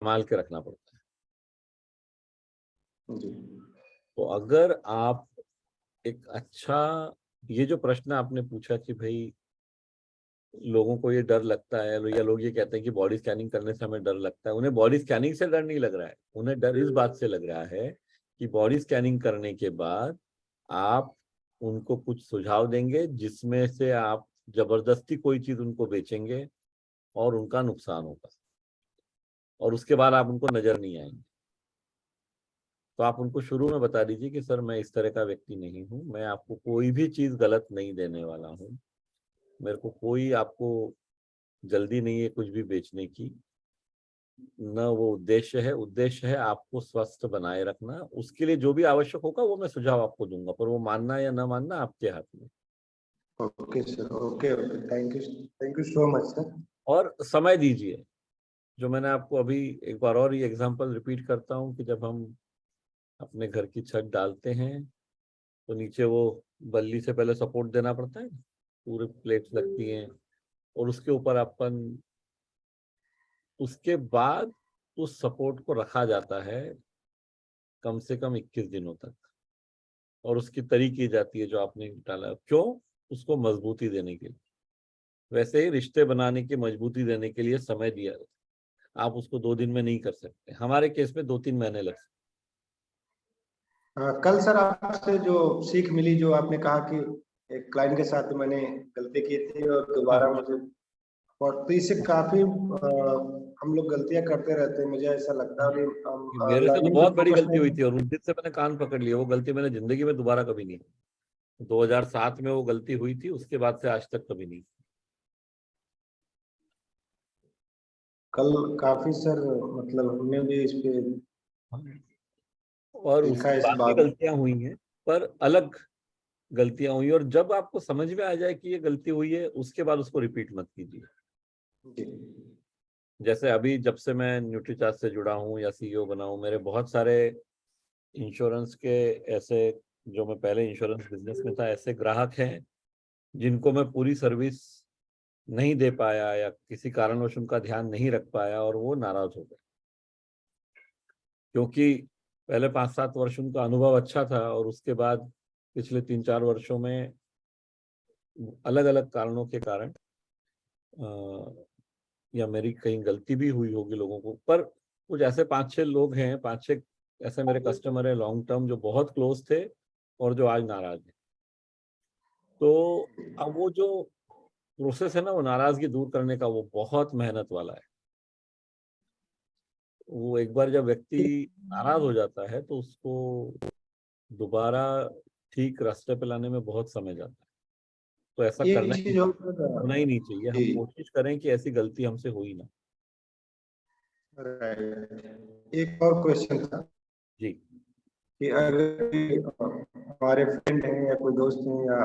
संभाल के रखना पड़ता है। जी। तो अगर आप एक अच्छा, ये जो प्रश्न आपने पूछा कि भाई लोगों को ये डर लगता है या लोग ये कहते हैं कि बॉडी स्कैनिंग करने से हमें डर लगता है, उन्हें बॉडी स्कैनिंग से डर नहीं लग रहा है, उन्हें डर इस बात से लग रहा है कि बॉडी स्कैनिंग करने के बाद आप उनको कुछ सुझाव देंगे जिसमें से आप जबरदस्ती कोई चीज उनको बेचेंगे और उनका नुकसान होगा, और उसके बाद आप उनको नजर नहीं आएंगे। तो आप उनको शुरू में बता दीजिए कि सर मैं इस तरह का व्यक्ति नहीं हूँ, मैं आपको कोई भी चीज गलत नहीं देने वाला हूँ, मेरे को कोई आपको जल्दी नहीं है कुछ भी बेचने की, न वो उद्देश्य है आपको स्वस्थ बनाए रखना, उसके लिए जो भी आवश्यक होगा वो मैं सुझाव आपको दूंगा, पर वो मानना या न मानना आपके हाथ में। Okay sir, okay okay, thank you so much sir. और समय दीजिए, जो मैंने आपको अभी एक बार और ये एग्जांपल रिपीट करता हूँ कि जब हम अपने घर की छत डालते हैं तो नीचे वो बल्ली से पहले सपोर्ट देना पड़ता है, पूरे प्लेट्स लगती हैं, और उसके ऊपर अपन उसके बाद उस सपोर्ट को रखा जाता है कम से कम 21 दिनों तक, और उसकी तरी की जाती है जो आपने डाला, क्यों? उसको मजबूती देने के लिए। वैसे ही रिश्ते बनाने की मजबूती देने के लिए समय दिया, आप उसको 2 दिन में नहीं कर सकते, हमारे केस में 2-3 महीने लग सकते। कल सर आपसे जो सीख मिली, जो आपने कहा कि एक क्लाइंट के साथ मैंने गलती की थी और दोबारा हाँ, मुझे, और तो इससे काफी हम लोग गलतियां करते रहते हैं, मुझे ऐसा लगता है। और हम मेरे से तो लर्निंग पे बहुत बड़ी फोकस गलती नहीं। हुई थी और उस दिन से मैंने कान पकड़ लिया, वो गलती मैंने जिंदगी में दोबारा कभी नहीं। 2007 में वो गलती हुई थी, उसके बाद से आज तक कभी नहीं। कल काफी सर, मतलब हमने भी इस पे और सीखा उसके इस बाद भी बात। गलतियां हुई हैं, पर अलग गलतियां हुई, और जब आपको समझ में आ जाए कि ये गलती हुई है उसके बाद उसको रिपीट मत कीजिए। जी। जैसे अभी जब से मैं न्यूट्रीचार्ज से जुड़ा हूँ या सीईओ बना हूँ, मेरे बहुत सारे इंश्योरेंस के ऐसे, जो मैं पहले इंश्योरेंस बिजनेस में था, ऐसे ग्राहक हैं जिनको मैं पूरी सर्विस नहीं दे पाया या किसी कारणवश उनका ध्यान नहीं रख पाया और वो नाराज हो गए, क्योंकि पहले 5-7 वर्ष उनका अनुभव अच्छा था और उसके बाद पिछले 3-4 वर्षों में अलग अलग कारणों के कारण या मेरी कहीं गलती भी हुई होगी लोगों को, पर कुछ ऐसे 5-6 लोग हैं, 5-6 ऐसे मेरे कस्टमर है लॉन्ग टर्म जो बहुत क्लोज थे और जो आज नाराज है। तो अब वो जो प्रोसेस है ना, वो नाराजगी दूर करने का, वो बहुत मेहनत वाला है। वो एक बार जब व्यक्ति नाराज हो जाता है तो उसको दोबारा ठीक रास्ते पे लाने में बहुत समय जाता है। तो ऐसा एक करना ही चीज और होना ही नहीं चाहिए, जी, हम कोशिश करें कि ऐसी गलती हमसे हो ही ना। राइट। एक और क्वेश्चन था जी। कि अगर हमारे फ्रेंड हैं या कोई दोस्त हैं, या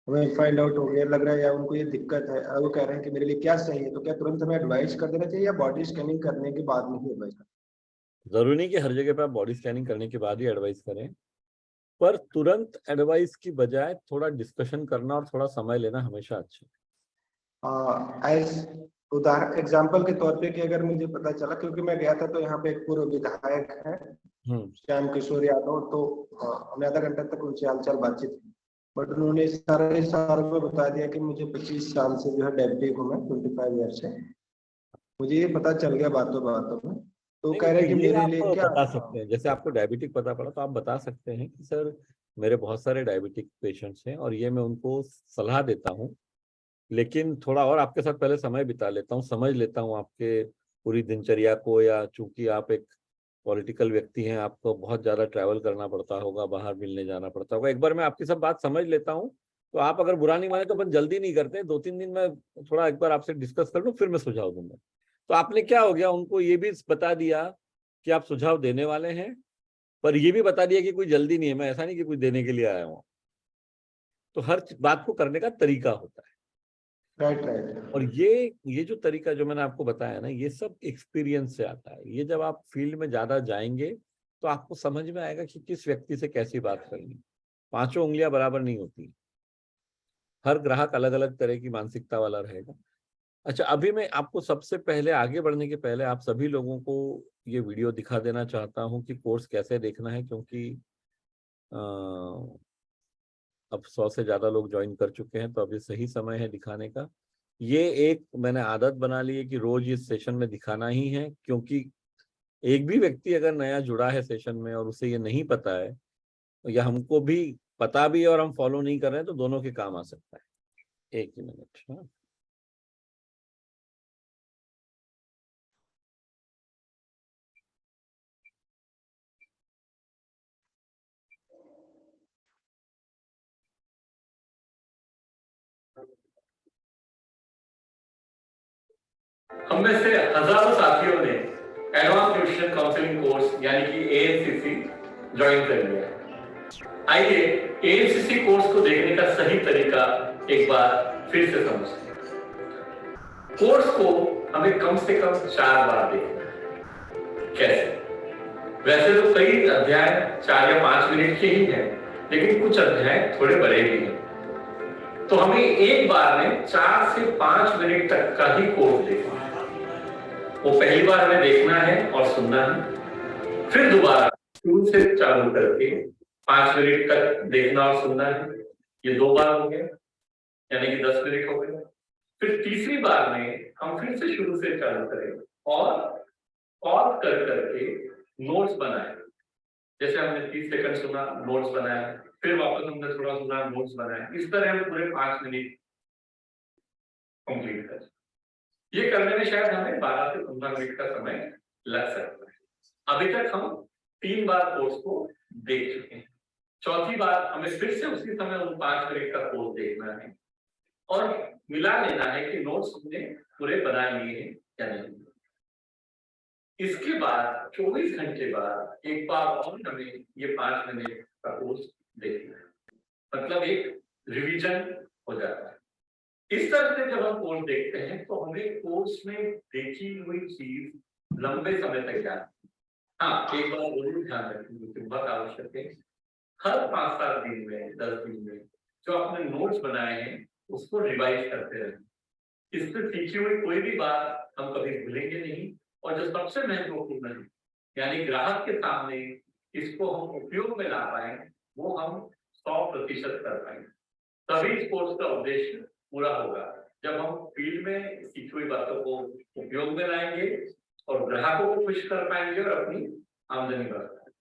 हमें फाइंड आउट हो गया, लग रहा है या उनको ये दिक्कत है, और वो कह रहे हैं कि मेरे लिए क्या सही है, तो क्या तुरंत हमें एडवाइस कर देना चाहिए या बॉडी स्कैनिंग करने के बाद में ही एडवाइस करना जरूरी नहीं कि हर जगह पे आप बॉडी स्कैनिंग करने के बाद ही एडवाइस करें, पर तुरंत एडवाइस की बजाय थोड़ा डिस्कशन करना और थोड़ा समय लेना हमेशा अच्छा चाहिए? एज उदाहरण एग्जाम्पल के तौर पे, कि अगर मुझे पता चला, क्योंकि मैं गया था तो यहाँ पे एक पूर्व विधायक है है। श्याम किशोर यादव, तो हमने आधा घंटा तक उनसे हालचाल बातचीत की, बट उन्होंने सारे साल में बता दिया कि मुझे 25 साल से जो है डायबिटिक हूँ मैं, 25 ईयर से, मुझे ये पता चल गया बातों बातों में। तो नहीं कह रहे तो हैं कि ये मेरे आप लिए क्या। बता सकते हैं, जैसे आपको डायबिटिक पता पड़ा तो आप बता सकते हैं कि सर मेरे बहुत सारे डायबिटिक पेशेंट्स हैं और ये मैं उनको सलाह देता हूँ, लेकिन थोड़ा और आपके साथ पहले समय बिता लेता हूँ, समझ लेता हूँ आपके पूरी दिनचर्या को, या चूंकि आप एक पॉलिटिकल व्यक्ति हैं, आपको बहुत ज़्यादा ट्रैवल करना पड़ता होगा, बाहर मिलने जाना पड़ता होगा, एक बार मैं आपकी सब बात समझ लेता हूँ, तो आप अगर बुरा नहीं माने तो अपन जल्दी नहीं करते, 2-3 दिन में थोड़ा एक बार आपसे डिस्कस कर लूँ फिर मैं सुझाव दूंगा। तो आपने क्या हो गया, उनको ये भी बता दिया कि आप सुझाव देने वाले हैं, पर ये भी बता दिया कि कोई जल्दी नहीं है, मैं ऐसा नहीं कि कुछ देने के लिए आया हूँ। तो हर बात को करने का तरीका होता है, राइट राइट। और ये जो तरीका जो मैंने आपको बताया ना, ये सब एक्सपीरियंस से आता है। ये जब आप फील्ड में ज्यादा जाएंगे तो आपको समझ में आएगा कि किस व्यक्ति से कैसी बात करनी। 5 उंगलियां बराबर नहीं होती, हर ग्राहक अलग अलग तरह की मानसिकता वाला रहेगा। अच्छा, अभी मैं आपको सबसे पहले आगे बढ़ने के पहले आप सभी लोगों को ये वीडियो दिखा देना चाहता हूँ कि कोर्स कैसे देखना है, क्योंकि अब 100 से ज्यादा लोग ज्वाइन कर चुके हैं, तो अभी सही समय है दिखाने का। ये एक मैंने आदत बना ली है कि रोज इस सेशन में दिखाना ही है, क्योंकि एक भी व्यक्ति अगर नया जुड़ा है सेशन में और उसे ये नहीं पता है, या हमको भी पता भी है और हम फॉलो नहीं कर रहे हैं, तो दोनों के काम आ सकता है। एक ही मिनट। हाँ, हम में से हजारों साथियों ने एडवांस न्यूट्रिशन काउंसलिंग कोर्स यानी कि एएनसीसी ज्वाइन कर लिया है। आइए एएनसीसी कोर्स को देखने का सही तरीका एक बार फिर से समझते हैं। कोर्स को हमें कम से कम 4 बार देखना है। कैसे? वैसे तो कई अध्याय 4 या 5 मिनट के ही हैं, लेकिन कुछ अध्याय थोड़े बड़े भी हैं। तो हमें एक बार में 4 से 5 मिनट तक का ही कोर्स देखना है। वो पहली बार हमें देखना है और सुनना है, फिर दोबारा शुरू से चालू करके 5 मिनट तक देखना और सुनना है। ये 2 बार हो गए, यानी कि 10 मिनट हो गए। फिर तीसरी बार में हम फिर से शुरू से चालू करें और पॉज कर करके नोट्स बनाए। जैसे हमने 30 सेकंड सुना, नोट्स बनाया, फिर वापस हमने थोड़ा सुना, नोट्स बनाए। इस तरह हम पूरे 5 मिनट कंप्लीट करें। ये करने में शायद हमें 12 से 15 मिनट का समय लग सकता है। अभी तक हम 3 बार कोर्स को देख चुके हैं। चौथी बार हमें फिर से उसी समय उन 5 मिनट का कोर्स देखना है और मिला लेना है कि नोट्स हमने पूरे बना लिए हैं या नहीं। इसके बाद 24 घंटे बाद एक बार और हमें ये 5 मिनट का कोर्स देखना है, मतलब एक रिवीजन हो जाता है। इस तरह से जब हम कोर्स देखते हैं तो हमें कोर्स में देखी हुई चीज लंबे समय तक याद। हाँ, एक बार जरूर ध्यान रखें, जो बहुत आवश्यक है, हर 5-7 दिन में, 10 दिन में जो आपने नोट्स बनाए हैं उसको रिवाइज करते रहें। इससे सीखी हुई कोई भी बात हम कभी भूलेंगे नहीं, और जो सबसे महत्वपूर्ण है, यानी ग्राहक के सामने इसको हम उपयोग में ला पाए, वो हम 100% कर पाएंगे। तभी इस कोर्स का उद्देश्य पूरा होगा, जब हम फील्ड में सीखी हुई बातों को उपयोग में लाएंगे और ग्राहकों को खुश कर पाएंगे और अपनी आमदनी बढ़ा पाएंगे।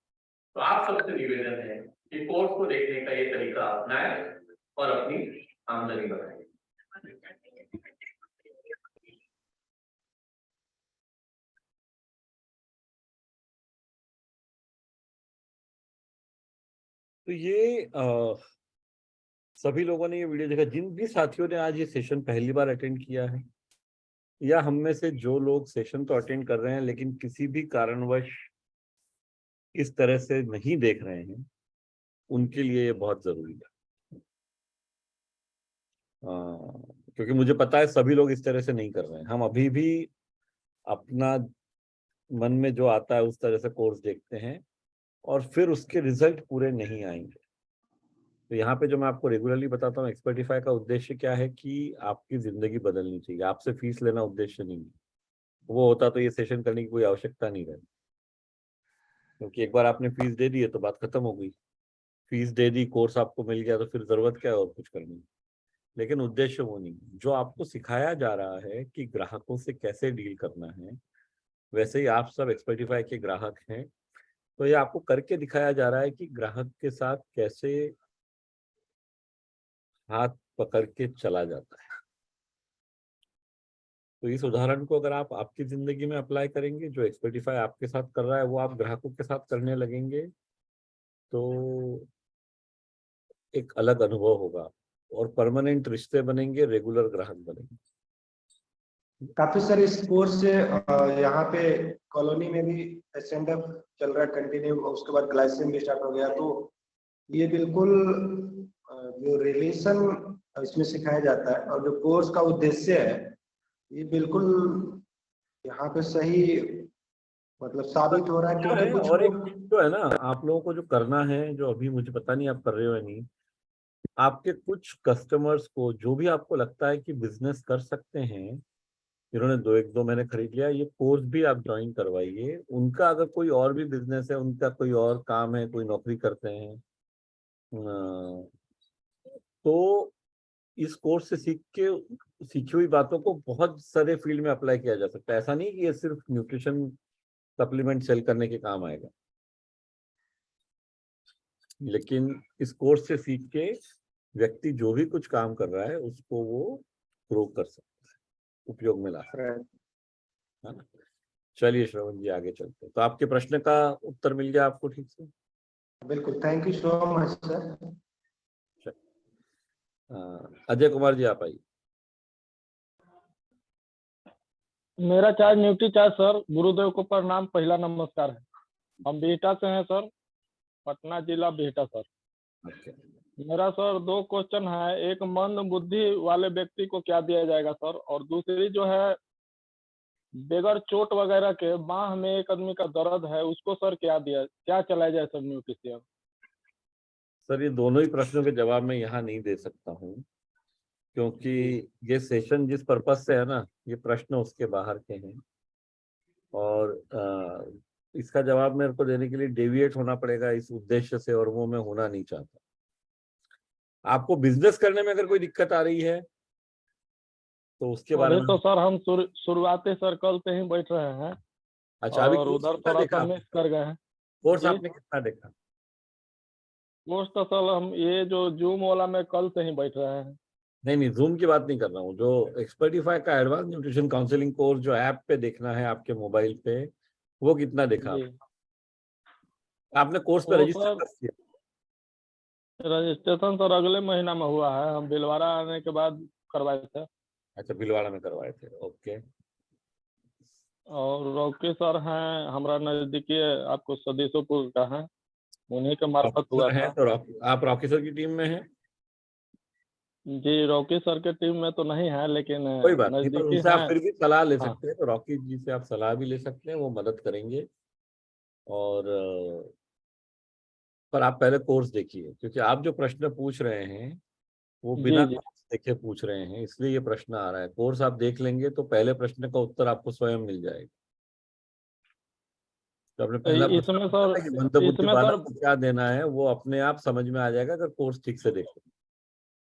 तो आप सबसे निवेदन है कि कोर्स को देखने का ये तरीका अपनाएं और अपनी आमदनी बढ़ाएं। तो ये सभी लोगों ने ये वीडियो देखा, जिन भी साथियों ने आज ये सेशन पहली बार अटेंड किया है, या हम में से जो लोग सेशन तो अटेंड कर रहे हैं लेकिन किसी भी कारणवश इस तरह से नहीं देख रहे हैं, उनके लिए ये बहुत जरूरी है। क्योंकि मुझे पता है सभी लोग इस तरह से नहीं कर रहे हैं। हम अभी भी अपना मन में जो आता है उस तरह से कोर्स देखते हैं और फिर उसके रिजल्ट पूरे नहीं आएंगे। तो यहाँ पे जो मैं आपको रेगुलरली बताता हूँ, एक्सपर्टिफाई का उद्देश्य क्या है कि आपकी जिंदगी बदलनी चाहिए। आपसे फीस लेना उद्देश्य नहीं है। वो होता तो ये सेशन करने की कोई आवश्यकता नहीं रहती, क्योंकि एक बार आपने फीस दे दी है तो बात खत्म हो गई। फीस दे दी, कोर्स आपको मिल गया, तो फिर जरूरत क्या है और कुछ करने की। लेकिन उद्देश्य वो नहीं। जो आपको सिखाया जा रहा है कि ग्राहकों से कैसे डील करना है, वैसे ही आप सब एक्सपर्टिफाई के ग्राहक हैं, तो ये आपको करके दिखाया जा रहा है कि ग्राहक के साथ कैसे हाथ पकड़ के चला जाता है। तो इस उदाहरण को अगर आप आपकी जिंदगी में अप्लाई करेंगे, जो एक्सपर्टिफाई आपके साथ कर रहा है वो आप ग्राहकों के साथ करने लगेंगे, तो एक अलग अनुभव होगा और परमानेंट रिश्ते बनेंगे, रेगुलर ग्राहक बनेंगे। काफी सारे इस कोर्स से यहाँ पे कॉलोनी में भी स्टैंड अप चल रहा है कंटिन्यू, उसके बाद ग्लाइसिन भी स्टार्ट हो गया। तो ये बिल्कुल जो रिलेशन इसमें सिखाया जाता है और जो कोर्स का उद्देश्य है, ये बिल्कुल यहाँ पे सही मतलब साबित हो रहा है। क्योंकि कुछ और एक लोग जो है ना, आप लोगों को जो करना है, जो अभी मुझे पता नहीं आप कर रहे हो या नहीं, आपके कुछ कस्टमर्स को जो भी आपको लगता है कि बिजनेस कर सकते हैं, जिन्होंने दो महीने खरीद लिया, ये कोर्स भी आप ज्वाइन करवाइए। उनका अगर कोई और भी बिजनेस है, उनका कोई और काम है, कोई नौकरी करते हैं, तो इस कोर्स से सीखी हुई बातों को बहुत सारे फील्ड में अप्लाई किया जा सकता है। ऐसा नहीं कि ये सिर्फ न्यूट्रिशन सप्लीमेंट सेल करने के काम आएगा, लेकिन इस कोर्स से सीख के व्यक्ति जो भी कुछ काम कर रहा है उसको वो ग्रो कर सकता है, उपयोग में ला सकता है ना। चलिए श्रवण जी, आगे चलते हैं। तो आपके प्रश्न का उत्तर मिल गया आपको ठीक से? बिल्कुल, thank you so much sir. Ajay Kumar ji, आप आइए। मेरा चार्ज न्यूट्री चार्ज सर, गुरुदेव को प्रणाम, पहला नमस्कार है। हम बिहटा से हैं सर, पटना जिला बिहटा सर। अच्छा, मेरा सर 2 क्वेश्चन है। एक, मंद बुद्धि वाले व्यक्ति को क्या दिया जाएगा सर, और दूसरी जो है बगैर चोट वगैरह के बाह में एक आदमी का दर्द है, उसको सर क्या चलाया जाए सर न्यूट्रिशियन? सर ये दोनों ही प्रश्नों के जवाब मैं यहाँ नहीं दे सकता हूँ, क्योंकि ये सेशन जिस पर्पस से है ना, ये प्रश्न उसके बाहर के हैं, और इसका जवाब मेरे को देने के लिए डेविएट होना पड़ेगा इस उद्देश्य से, और वो मैं होना नहीं चाहता। आपको बिजनेस करने में अगर कोई दिक्कत आ रही है तो उसके बारे अभी में। तो सर हम शुरुआती सर्कल पे ही बैठ रहे हैं। अच्छा, अभी और कोर्स उधर कितना थोड़ा देखा सा आपने? मिस कर गए हैं। कोर्स जी? आपने कितना देखा? कोर्स तो सर हम ये जो जूम वाला में कल से ही बैठ रहे हैं। नहीं, जूम की बात नहीं कर रहा हूँ। जो एक्सपर्टिफाई का एडवांस न्यूट्रिशन काउंसलिंग कोर्स जो ऐप पे देखना है आपके मोबाइल पे, वो कितना देखा जी, आपने? कोर्स पे वो रजिस्टर सर कर दिया? रजिस्ट्रेशन सर अगले महीना में हुआ है, हम भिलवाड़ा आने के बाद करवाए थे। अच्छा, भीलवाड़ा में करवाए थे, ओके। और रॉकी सर हैं हमारा नजदीकी, आपको सदीसोपुर का है, उन्हीं के मार्फत रॉकी हुआ सर हैं था। तो आप रॉकी सर की टीम में हैं? जी, रॉकी सर के टीम में तो नहीं है, लेकिन कोई बात नहीं, पर नजदीकी उनसे आप हैं। फिर भी सलाह ले हाँ सकते हैं। तो रॉकी जी से आप सलाह भी ले सकते हैं, वो मदद करेंगे। और पर आप पहले कोर्स देखिए, क्योंकि आप जो प्रश्न पूछ रहे हैं वो जी बिना जी कोर्स देखे पूछ रहे हैं, इसलिए ये प्रश्न आ रहा है। कोर्स आप देख लेंगे तो पहले प्रश्न का उत्तर आपको स्वयं मिल जाएगा। तो आपने पहला प्रश्न इसमें पूछा सर था कि मंदबुद्धि इसमें बालक सर को क्या देना है, वो अपने आप समझ में आ जाएगा अगर कोर्स ठीक से देखें।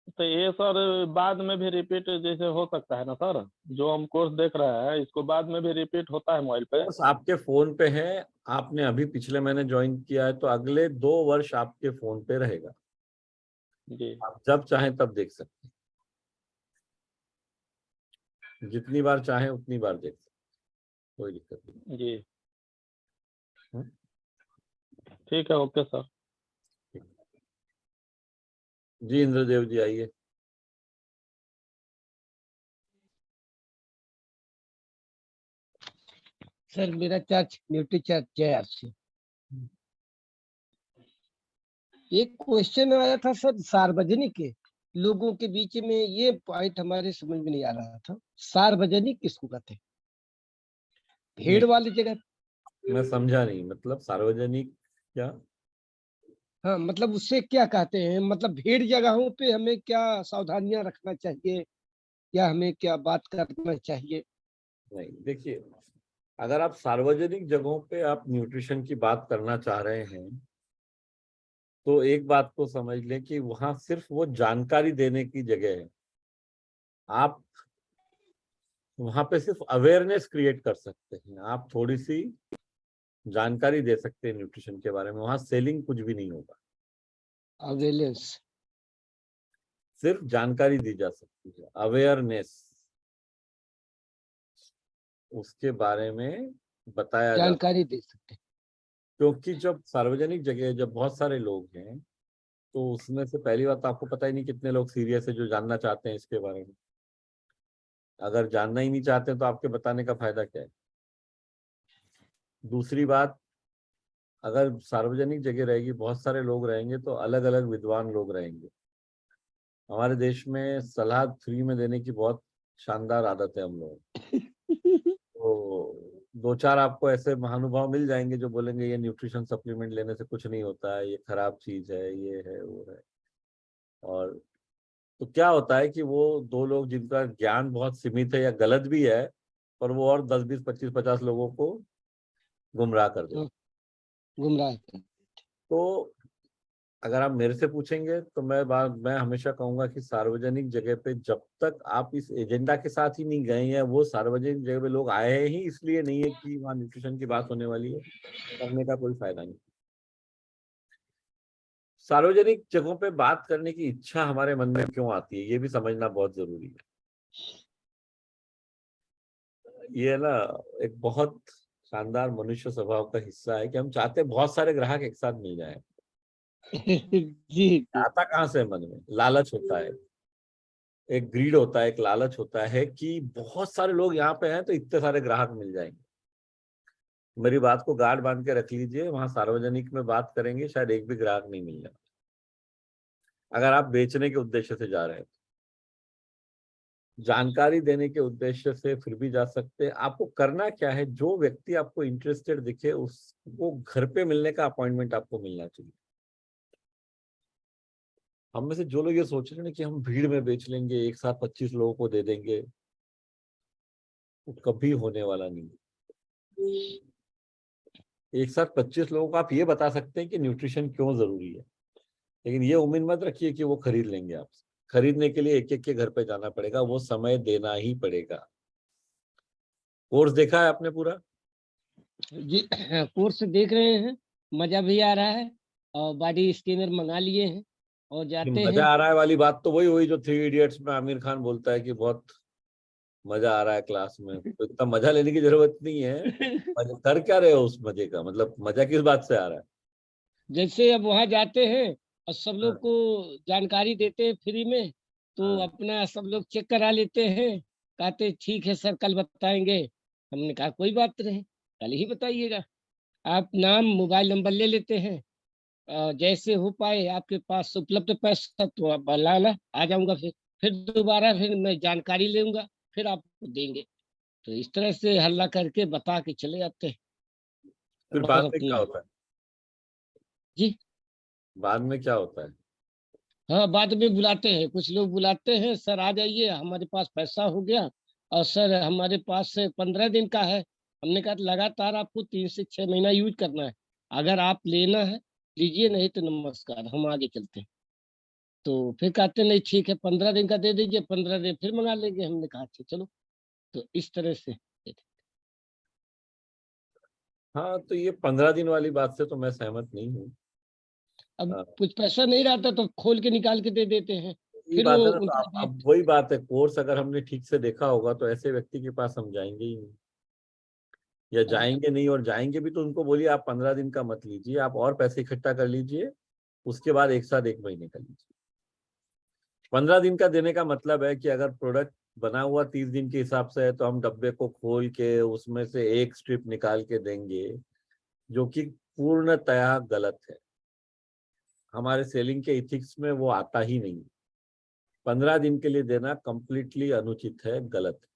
तो ये सर बाद में भी रिपीट जैसे हो सकता है ना सर? जो हम कोर्स देख रहे हैं इसको बाद में भी रिपीट होता है मोबाइल पे? कोर्स आपके फोन पे है, आपने अभी पिछले महीने ज्वाइन किया है, तो अगले 2 वर्ष आपके फोन पे रहेगा। जी आप जब चाहें तब देख सकते हैं, जितनी बार चाहें उतनी बार देख सकते हैं, कोई दिक्कत नहीं। जी, हम्म? ठीक है, ओके सर। जी इंद्रदेव जी, आइए। सर मेरा चार्ज न्यूट्री चार्ज जय आपसे। एक क्वेश्चन आया था सर, सार्वजनिक के लोगों के बीच में, ये पॉइंट हमारे समझ में नहीं आ रहा था। सार्वजनिक किसको कहते हैं? नहीं, भीड़ वाली जगह? मैं समझा नहीं, मतलब सार्वजनिक क्या? हाँ, मतलब उससे क्या कहते हैं? मतलब भीड़ जगहों पे हमें क्या सावधानियां रखना चाहिए, या हमें क्या बात करना चाहिए? नहीं, देखिए, अगर आप सार्वजनिक जगहों पे आप न्यूट्रिशन की बात करना चाह रहे हैं, तो एक बात को समझ लें कि वहां सिर्फ वो जानकारी देने की जगह है। आप वहां पे सिर्फ अवेयरनेस क्रिएट कर सकते हैं, आप थोड़ी सी जानकारी दे सकते हैं न्यूट्रिशन के बारे में। वहां सेलिंग कुछ भी नहीं होगा, अवेयरनेस। सिर्फ जानकारी दी जा सकती है, अवेयरनेस, उसके बारे में बताया जा। जानकारी दे सकते क्योंकि जब सार्वजनिक जगह जब बहुत सारे लोग हैं, तो उसमें से पहली बात तो आपको पता ही नहीं कितने लोग सीरियस है जो जानना चाहते हैं इसके बारे में। अगर जानना ही नहीं चाहते तो आपके बताने का फायदा क्या है? दूसरी बात, अगर सार्वजनिक जगह रहेगी, बहुत सारे लोग रहेंगे, तो अलग अलग विद्वान लोग रहेंगे। हमारे देश में सलाह फ्री में देने की बहुत शानदार आदत है हम लोग। हैं। तो 2-4 आपको ऐसे महानुभाव मिल जाएंगे जो बोलेंगे ये न्यूट्रिशन सप्लीमेंट लेने से कुछ नहीं होता है, ये खराब चीज है, ये है वो है। और तो क्या होता है कि वो 2 लोग जिनका ज्ञान बहुत सीमित है या गलत भी है, और वो और 10, 20, 25, 50 लोगों को गुमराह कर देते। गुमराह। तो अगर आप मेरे से पूछेंगे तो मैं हमेशा कहूंगा कि सार्वजनिक जगह पे जब तक आप इस एजेंडा के साथ ही नहीं गए हैं, वो सार्वजनिक जगह पे लोग आए ही इसलिए नहीं है कि वहाँ न्यूट्रिशन की बात होने वाली है, करने का कोई फायदा नहीं। सार्वजनिक जगहों पे बात करने की इच्छा हमारे मन में क्यों आती है, ये भी समझना बहुत जरूरी है। ये ना एक बहुत शानदार मनुष्य स्वभाव का हिस्सा है कि हम चाहते हैं बहुत सारे ग्राहक एक साथ मिल जाएं। जी। आता कहाँ से है? मन में लालच होता है, एक ग्रीड होता है, एक लालच होता है कि बहुत सारे लोग यहाँ पे हैं तो इतने सारे ग्राहक मिल जाएंगे। मेरी बात को गांठ बांध के रख लीजिए, वहां सार्वजनिक में बात करेंगे शायद एक भी ग्राहक नहीं मिल जाए। अगर आप बेचने के उद्देश्य से जा रहे हैं, जानकारी देने के उद्देश्य से फिर भी जा सकते हैं। आपको करना क्या है, जो व्यक्ति आपको इंटरेस्टेड दिखे उसको घर पे मिलने का अपॉइंटमेंट आपको मिलना चाहिए। हम में से जो लोग ये सोच रहे हैं कि हम भीड़ में बेच लेंगे, एक साथ 25 लोगों को दे देंगे, वो कभी होने वाला नहीं। एक साथ 25 लोगों को आप ये बता सकते हैं कि न्यूट्रिशन क्यों जरूरी है, लेकिन ये उम्मीद मत रखिए कि वो खरीद लेंगे आपसे। खरीदने के लिए एक एक के घर पे जाना पड़ेगा, वो समय देना ही पड़ेगा। कोर्स देखा है आपने पूरा? जी कोर्स देख रहे हैं, मजा भी आ रहा है और बॉडी स्कैनर मंगा लिए हैं और जाते हैं। मजा आ रहा है वाली बात तो वही हुई जो 3 इडियट्स में आमिर खान बोलता है कि बहुत मजा आ रहा है क्लास में। तो इतना मजा लेने की जरूरत नहीं है। कर क्या रहे हो उस मजे का, मतलब मजा किस बात से आ रहा है? जैसे अब वहां जाते हैं और सब लोग हाँ, को जानकारी देते हैं फ्री में, तो हाँ। अपना सब लोग चेक करा लेते हैं। कहते ठीक है सर कल बताएंगे। हमने कहा कोई बात नहीं, कल ही बताइएगा। आप नाम मोबाइल नंबर ले लेते हैं, जैसे हो पाए आपके पास उपलब्ध पैसा तो आप लाना, आ जाऊंगा। फिर दोबारा फिर मैं जानकारी लूंगा, फिर आपको देंगे। तो इस तरह से हल्ला करके बता के चले जाते हैं। फिर और बाद में क्या अपना होता है? जी बाद में क्या होता है? हाँ, बाद में बुलाते हैं, कुछ लोग बुलाते हैं, सर आ जाइए हमारे पास पैसा हो गया और सर हमारे पास से 15 दिन का है। हमने कहा लगातार आपको 3 से 6 महीना यूज करना है, अगर आप लेना है लीजिए, नहीं तो नमस्कार हम आगे चलते हैं। तो फिर कहते नहीं ठीक है 15 दिन का दे दीजिए, 15 दिन फिर मंगा लेंगे। हमने कहा अच्छा चलो। तो इस तरह से हाँ, तो ये 15 दिन वाली बात से तो मैं सहमत नहीं हूँ। अब हाँ, कुछ पैसा नहीं रहता तो खोल के निकाल के दे देते हैं। ये फिर बात वो है ना, तो उनका अब डेट वही बात है, कोर्स अगर हमने ठीक से देखा होगा तो ऐसे व्यक्ति के पास हम जाएंगे ही नहीं, या जाएंगे नहीं। और जाएंगे भी तो उनको बोलिए आप 15 दिन का मत लीजिए, आप और पैसे इकट्ठा कर लीजिए, उसके बाद एक साथ 1 महीने का लीजिए। 15 दिन का देने का मतलब है कि अगर प्रोडक्ट बना हुआ 30 दिन के हिसाब से है तो हम डब्बे को खोल के उसमें से एक स्ट्रिप निकाल के देंगे, जो कि पूर्णतया गलत है। हमारे सेलिंग के इथिक्स में वो आता ही नहीं। 15 दिन के लिए देना कंप्लीटली अनुचित है, गलत है।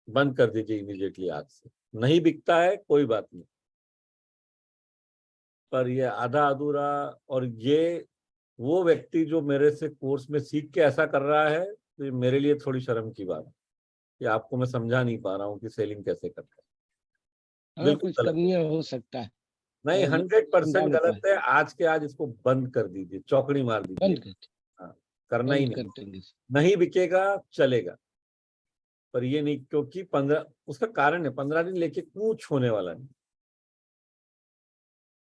बंद कर दीजिए इमीडिएटली आज से। नहीं बिकता है कोई बात नहीं, पर ये आधा अधूरा, और ये वो व्यक्ति जो मेरे से कोर्स में सीख के ऐसा कर रहा है, तो ये मेरे लिए थोड़ी शर्म की बात है कि आपको मैं समझा नहीं पा रहा हूँ कि सेलिंग कैसे करता है। हाँ बिल्कुल कुछ गलत है। कमियां हो सकता है। नहीं, नहीं 100% समझा नहीं गलत पाए, है। आज के आज इसको बंद कर दीजिए, चौकड़ी मार दीजिए। बंद कर हाँ, करना ही बंद नहीं। कर देंगे। नहीं बिकेगा चलेगा, पर ये नहीं, क्योंकि 15 उसका कारण है, 15 दिन लेके कुछ होने वाला नहीं।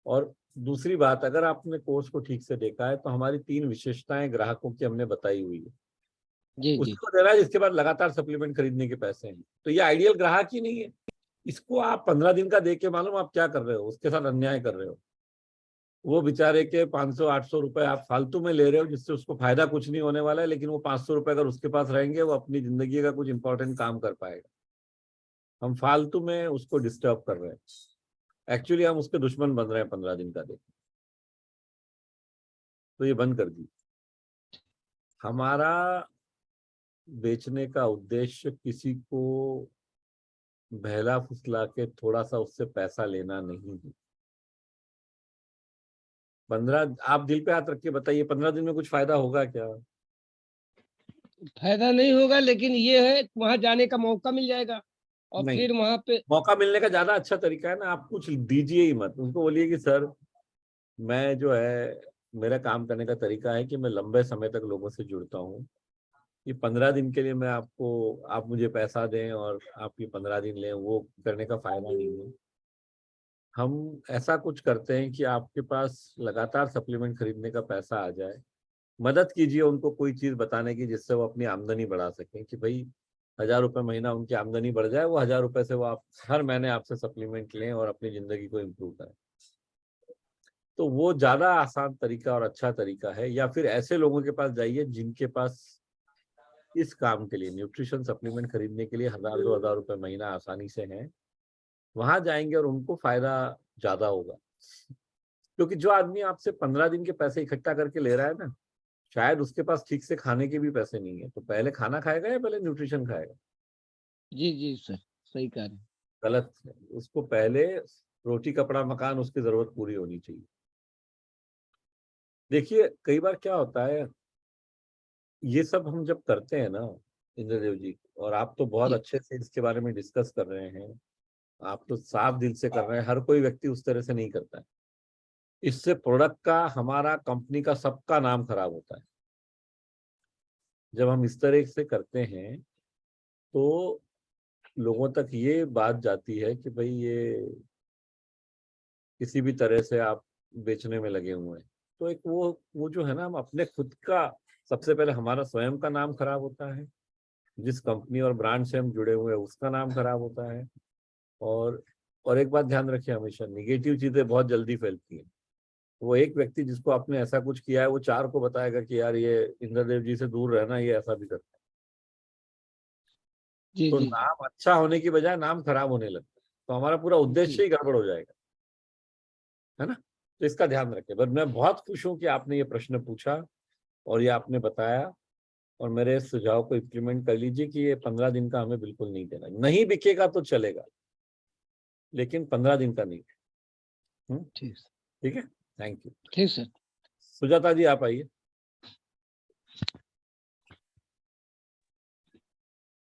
और दूसरी बात, अगर आपने कोर्स को ठीक से देखा है तो हमारी 3 विशेषताएं ग्राहकों की हमने बताई हुई है। जी जी। उसको दे रहा है जिसके बाद लगातार सप्लीमेंट खरीदने के पैसे हैं, तो ये आइडियल ग्राहक ही नहीं है। इसको आप 15 दिन का दे के मालूम आप क्या कर रहे हो, उसके साथ अन्याय कर रहे हो। वो बेचारे के 500-800 रुपए आप फालतू में ले रहे हो, जिससे उसको फायदा कुछ नहीं होने वाला है, लेकिन वो 500 रुपए अगर उसके पास रहेंगे वो अपनी जिंदगी का कुछ इंपॉर्टेंट काम कर पाएगा। हम फालतू में उसको डिस्टर्ब कर रहे हैं, एक्चुअली हम उसके दुश्मन बन रहे हैं 15 दिन का दे। तो ये बंद कर दी। हमारा बेचने का उद्देश्य किसी को बहला फुसला के थोड़ा सा उससे पैसा लेना नहीं है। 15, आप दिल पे हाथ रख के बताइए, 15 दिन में कुछ फायदा होगा क्या? फायदा नहीं होगा, लेकिन ये है वहां जाने का मौका मिल जाएगा। और नहीं। फिर वहां पे मौका मिलने का ज्यादा अच्छा तरीका है ना, आप कुछ दीजिए ही मत, उनको बोलिए कि सर मैं जो है, मेरा काम करने का तरीका है कि मैं लंबे समय तक लोगों से जुड़ता हूँ, ये 15 दिन के लिए मैं आपको, आप मुझे पैसा दें और आप ये 15 दिन लें, वो करने का फायदा नहीं है। हम ऐसा कुछ करते हैं कि आपके पास लगातार सप्लीमेंट खरीदने का पैसा आ जाए, मदद कीजिए उनको कोई चीज बताने की जिससे वो अपनी आमदनी बढ़ा सकें, कि भाई 1000 रुपये महीना उनकी आमदनी बढ़ जाए, वो 1000 रुपये से वो आप हर महीने आपसे सप्लीमेंट लें और अपनी जिंदगी को इम्प्रूव करें। तो वो ज्यादा आसान तरीका और अच्छा तरीका है। या फिर ऐसे लोगों के पास जाइए जिनके पास इस काम के लिए, न्यूट्रिशन सप्लीमेंट खरीदने के लिए 1000-2000 रुपये महीना आसानी से है, वहां जाएंगे और उनको फायदा ज्यादा होगा। क्योंकि जो आदमी आपसे 15 दिन के पैसे इकट्ठा करके ले रहा है ना, शायद उसके पास ठीक से खाने के भी पैसे नहीं है, तो पहले खाना खाएगा या पहले न्यूट्रिशन खाएगा? जी जी सर, सही कह रहे हैं। गलत है। उसको पहले रोटी कपड़ा मकान, उसकी जरूरत पूरी होनी चाहिए। देखिए कई बार क्या होता है, ये सब हम जब करते हैं ना इंद्रदेव जी, और आप तो बहुत जी अच्छे से इसके बारे में डिस्कस कर रहे हैं, आप तो साफ दिल से कर रहे हैं, हर कोई व्यक्ति उस तरह से नहीं करता है। इससे प्रोडक्ट का, हमारा कंपनी का, सबका नाम खराब होता है। जब हम इस तरह से करते हैं तो लोगों तक ये बात जाती है कि भाई ये किसी भी तरह से आप बेचने में लगे हुए हैं। तो एक वो जो है ना, हम अपने खुद का, सबसे पहले हमारा स्वयं का नाम खराब होता है, जिस कंपनी और ब्रांड से हम जुड़े हुए हैं उसका नाम खराब होता है। और एक बात ध्यान रखिए, हमेशा निगेटिव चीजें बहुत जल्दी फैलती हैं। वो एक व्यक्ति जिसको आपने ऐसा कुछ किया है, वो 4 को बताएगा कि यार ये इंद्रदेव जी से दूर रहना, ये ऐसा भी करता है। जी तो जी जी नाम अच्छा होने की बजाय नाम खराब होने लगता है, तो हमारा पूरा उद्देश्य जी ही गड़बड़ हो जाएगा, है ना। तो इसका ध्यान रखें। पर मैं बहुत खुश हूं कि आपने ये प्रश्न पूछा और ये आपने बताया, और मेरे इस सुझाव को इम्प्लीमेंट कर लीजिए कि ये 15 दिन का हमें बिल्कुल नहीं देना। नहीं बिकेगा तो चलेगा, लेकिन 15 दिन का नहीं। ठीक ठीक है, थैंक यू। ठीक सर। सुजाता जी आप आइए।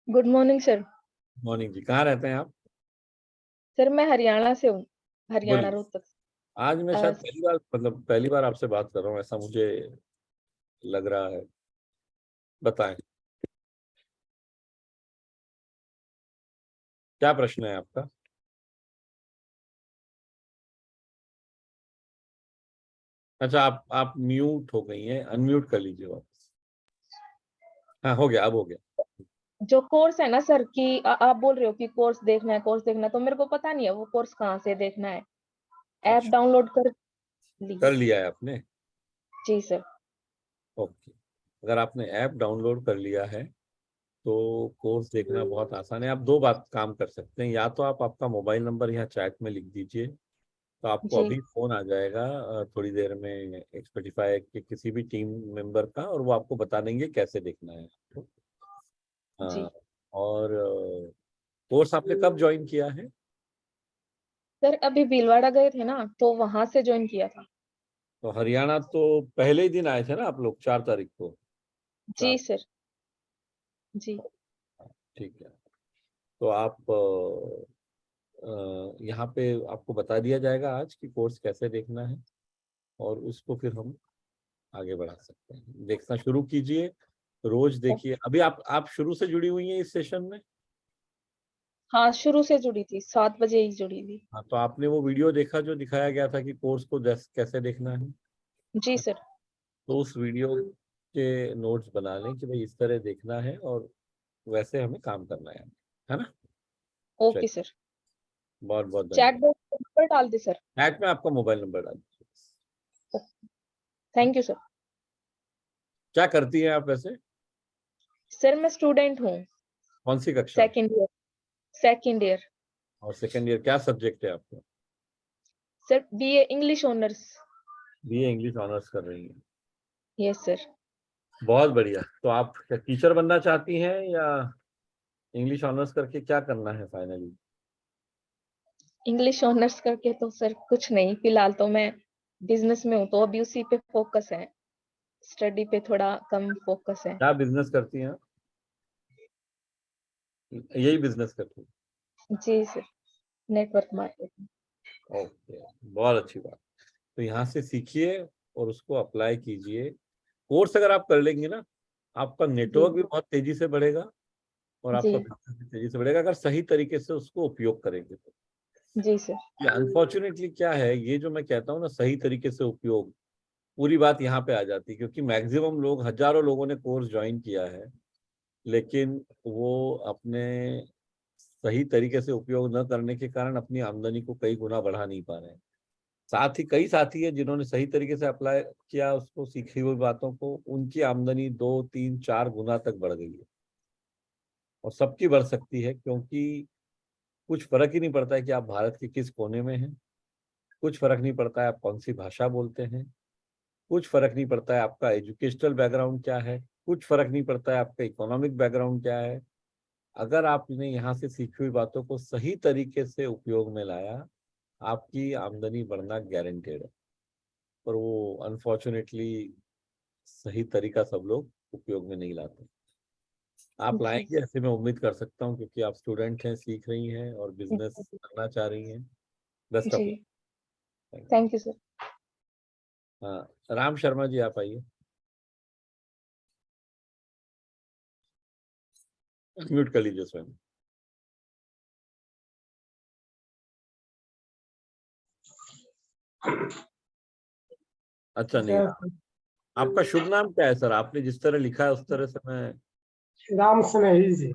Good morning sir. मॉर्निंग जी, कहाँ रहते हैं आप? सर मैं हरियाणा से हूँ, हरियाणा बोलिए। रोहतक। आज मैं शायद पहली बार, मतलब पहली बार आपसे बात कर रहा हूँ, ऐसा मुझे लग रहा है। बताएं, क्या प्रश्न है आपका? अच्छा, आप म्यूट हो गई हैं, अनम्यूट कर लीजिए वापस। हाँ हो गया, अब हो गया। जो कोर्स है ना सर कि आप बोल रहे हो कि कोर्स देखना है, कोर्स देखना है, तो मेरे को पता नहीं है वो कोर्स कहाँ से देखना है। ऐप अच्छा, डाउनलोड कर कर ली। लिया है आपने? जी सर। ओके। अगर आपने ऐप डाउनलोड कर लिया है तो कोर्स देखना बहुत आसान है। आप दो बात काम कर सकते हैं, या तो आप आपका मोबाइल नंबर यहाँ चैट में लिख दीजिए, तो आपको जी अभी फोन आ जाएगा थोड़ी देर में एक्सपर्टिफाई के किसी भी टीम मेंबर का, और वो आपको बता देंगे कैसे देखना है आपको। जी और कोर्स आपने कब ज्वाइन किया है? सर, अभी भीलवाड़ा गए थे ना, तो वहां से ज्वाइन किया था। तो हरियाणा तो पहले ही दिन आए थे ना आप लोग, 4 तारीख को? जी 4, सर। जी ठीक है। तो आप यहाँ पे आपको बता दिया जाएगा आज कि कोर्स कैसे देखना है, और उसको फिर हम आगे बढ़ा सकते हैं। देखना शुरू कीजिए, रोज देखिए। अभी आप शुरू से जुड़ी हुई हैं इस सेशन में? हाँ, शुरू से जुड़ी थी, 7 बजे ही जुड़ी थी। हाँ, तो आपने वो वीडियो देखा जो दिखाया गया था कि कोर्स को कैसे देखना है? जी सर। तो उस वीडियो के नोट्स बना लें कि भाई इस तरह देखना है और वैसे हमें काम करना है ना। ओके चलिए, सर। बहुत बहुत चैट धन्यवाद। बॉक्स पर डाल दे सर। चैट में आपका मोबाइल नंबर डाल दीजिए। Thank you sir. क्या करती हैं आप वैसे? सर मैं स्टूडेंट हूँ, कौन सी कक्षा? Second year. Second year. और सेकेंड ईयर, क्या सब्जेक्ट है आपका? Sir BA English honours. BA English honours कर रही हैं? Yes sir. बहुत बढ़िया। तो आप क्या टीचर बनना चाहती हैं, या इंग्लिश ऑनर्स करके क्या करना है फाइनली? इंग्लिश ऑनर्स करके तो सर कुछ नहीं, फिलहाल तो मैं बिजनेस में हूँ, तो अभी उसी पे फोकस है। स्टडी पे थोड़ा कम फोकस है। क्या बिजनेस करती हैं आप? यही बिजनेस करती हैं? जी सर, नेटवर्क मार्केटिंग। ओके, बहुत अच्छी बात। तो यहाँ से सीखिए और उसको अप्लाई कीजिए। कोर्स अगर आप कर लेंगे ना, आपका नेटवर्क भी बहुत तेजी से बढ़ेगा और आपका जी बिजनेस भी तेजी से बढ़ेगा, अगर सही तरीके से उसको उपयोग करेंगे तो। जी सर। ये अनफॉर्चुनेटली क्या है, ये जो मैं कहता हूँ ना सही तरीके से उपयोग, पूरी बात यहाँ पे आ जाती है, क्योंकि मैक्सिमम लोग, हजारों लोगों ने कोर्स ज्वाइन किया है, लेकिन वो अपने सही तरीके से उपयोग न करने के कारण अपनी आमदनी को कई गुना बढ़ा नहीं पा रहे हैं। साथ ही कई साथी है जिन्होंने सही तरीके से अप्लाई किया उसको, सीखी हुई बातों को, उनकी आमदनी 2, 3, 4 गुना तक बढ़ गई है और सबकी बढ़ सकती है, क्योंकि कुछ फर्क ही नहीं पड़ता है कि आप भारत के किस कोने में हैं, कुछ फर्क नहीं पड़ता है आप कौन सी भाषा बोलते हैं, कुछ फर्क नहीं पड़ता है आपका एजुकेशनल बैकग्राउंड क्या है, कुछ फर्क नहीं पड़ता है आपका इकोनॉमिक बैकग्राउंड क्या है। अगर आपने यहाँ से सीखी हुई बातों को सही तरीके से उपयोग में लाया, आपकी आमदनी बढ़ना गारंटेड है। पर वो अनफॉर्चुनेटली सही तरीका सब लोग उपयोग में नहीं लाते। आप लाएंगे ऐसे मैं उम्मीद कर सकता हूँ, क्योंकि आप स्टूडेंट हैं, सीख रही हैं और बिजनेस करना चाह रही हैं। बेस्ट ऑफ जी, लक। Thank you sir. हाँ, राम शर्मा जी आप आइए, म्यूट कर लीजिए स्वयं। अच्छा, नहीं, आपका शुभ नाम क्या है सर? आपने जिस तरह लिखा है उस तरह से मैं। Ram Snehi ji.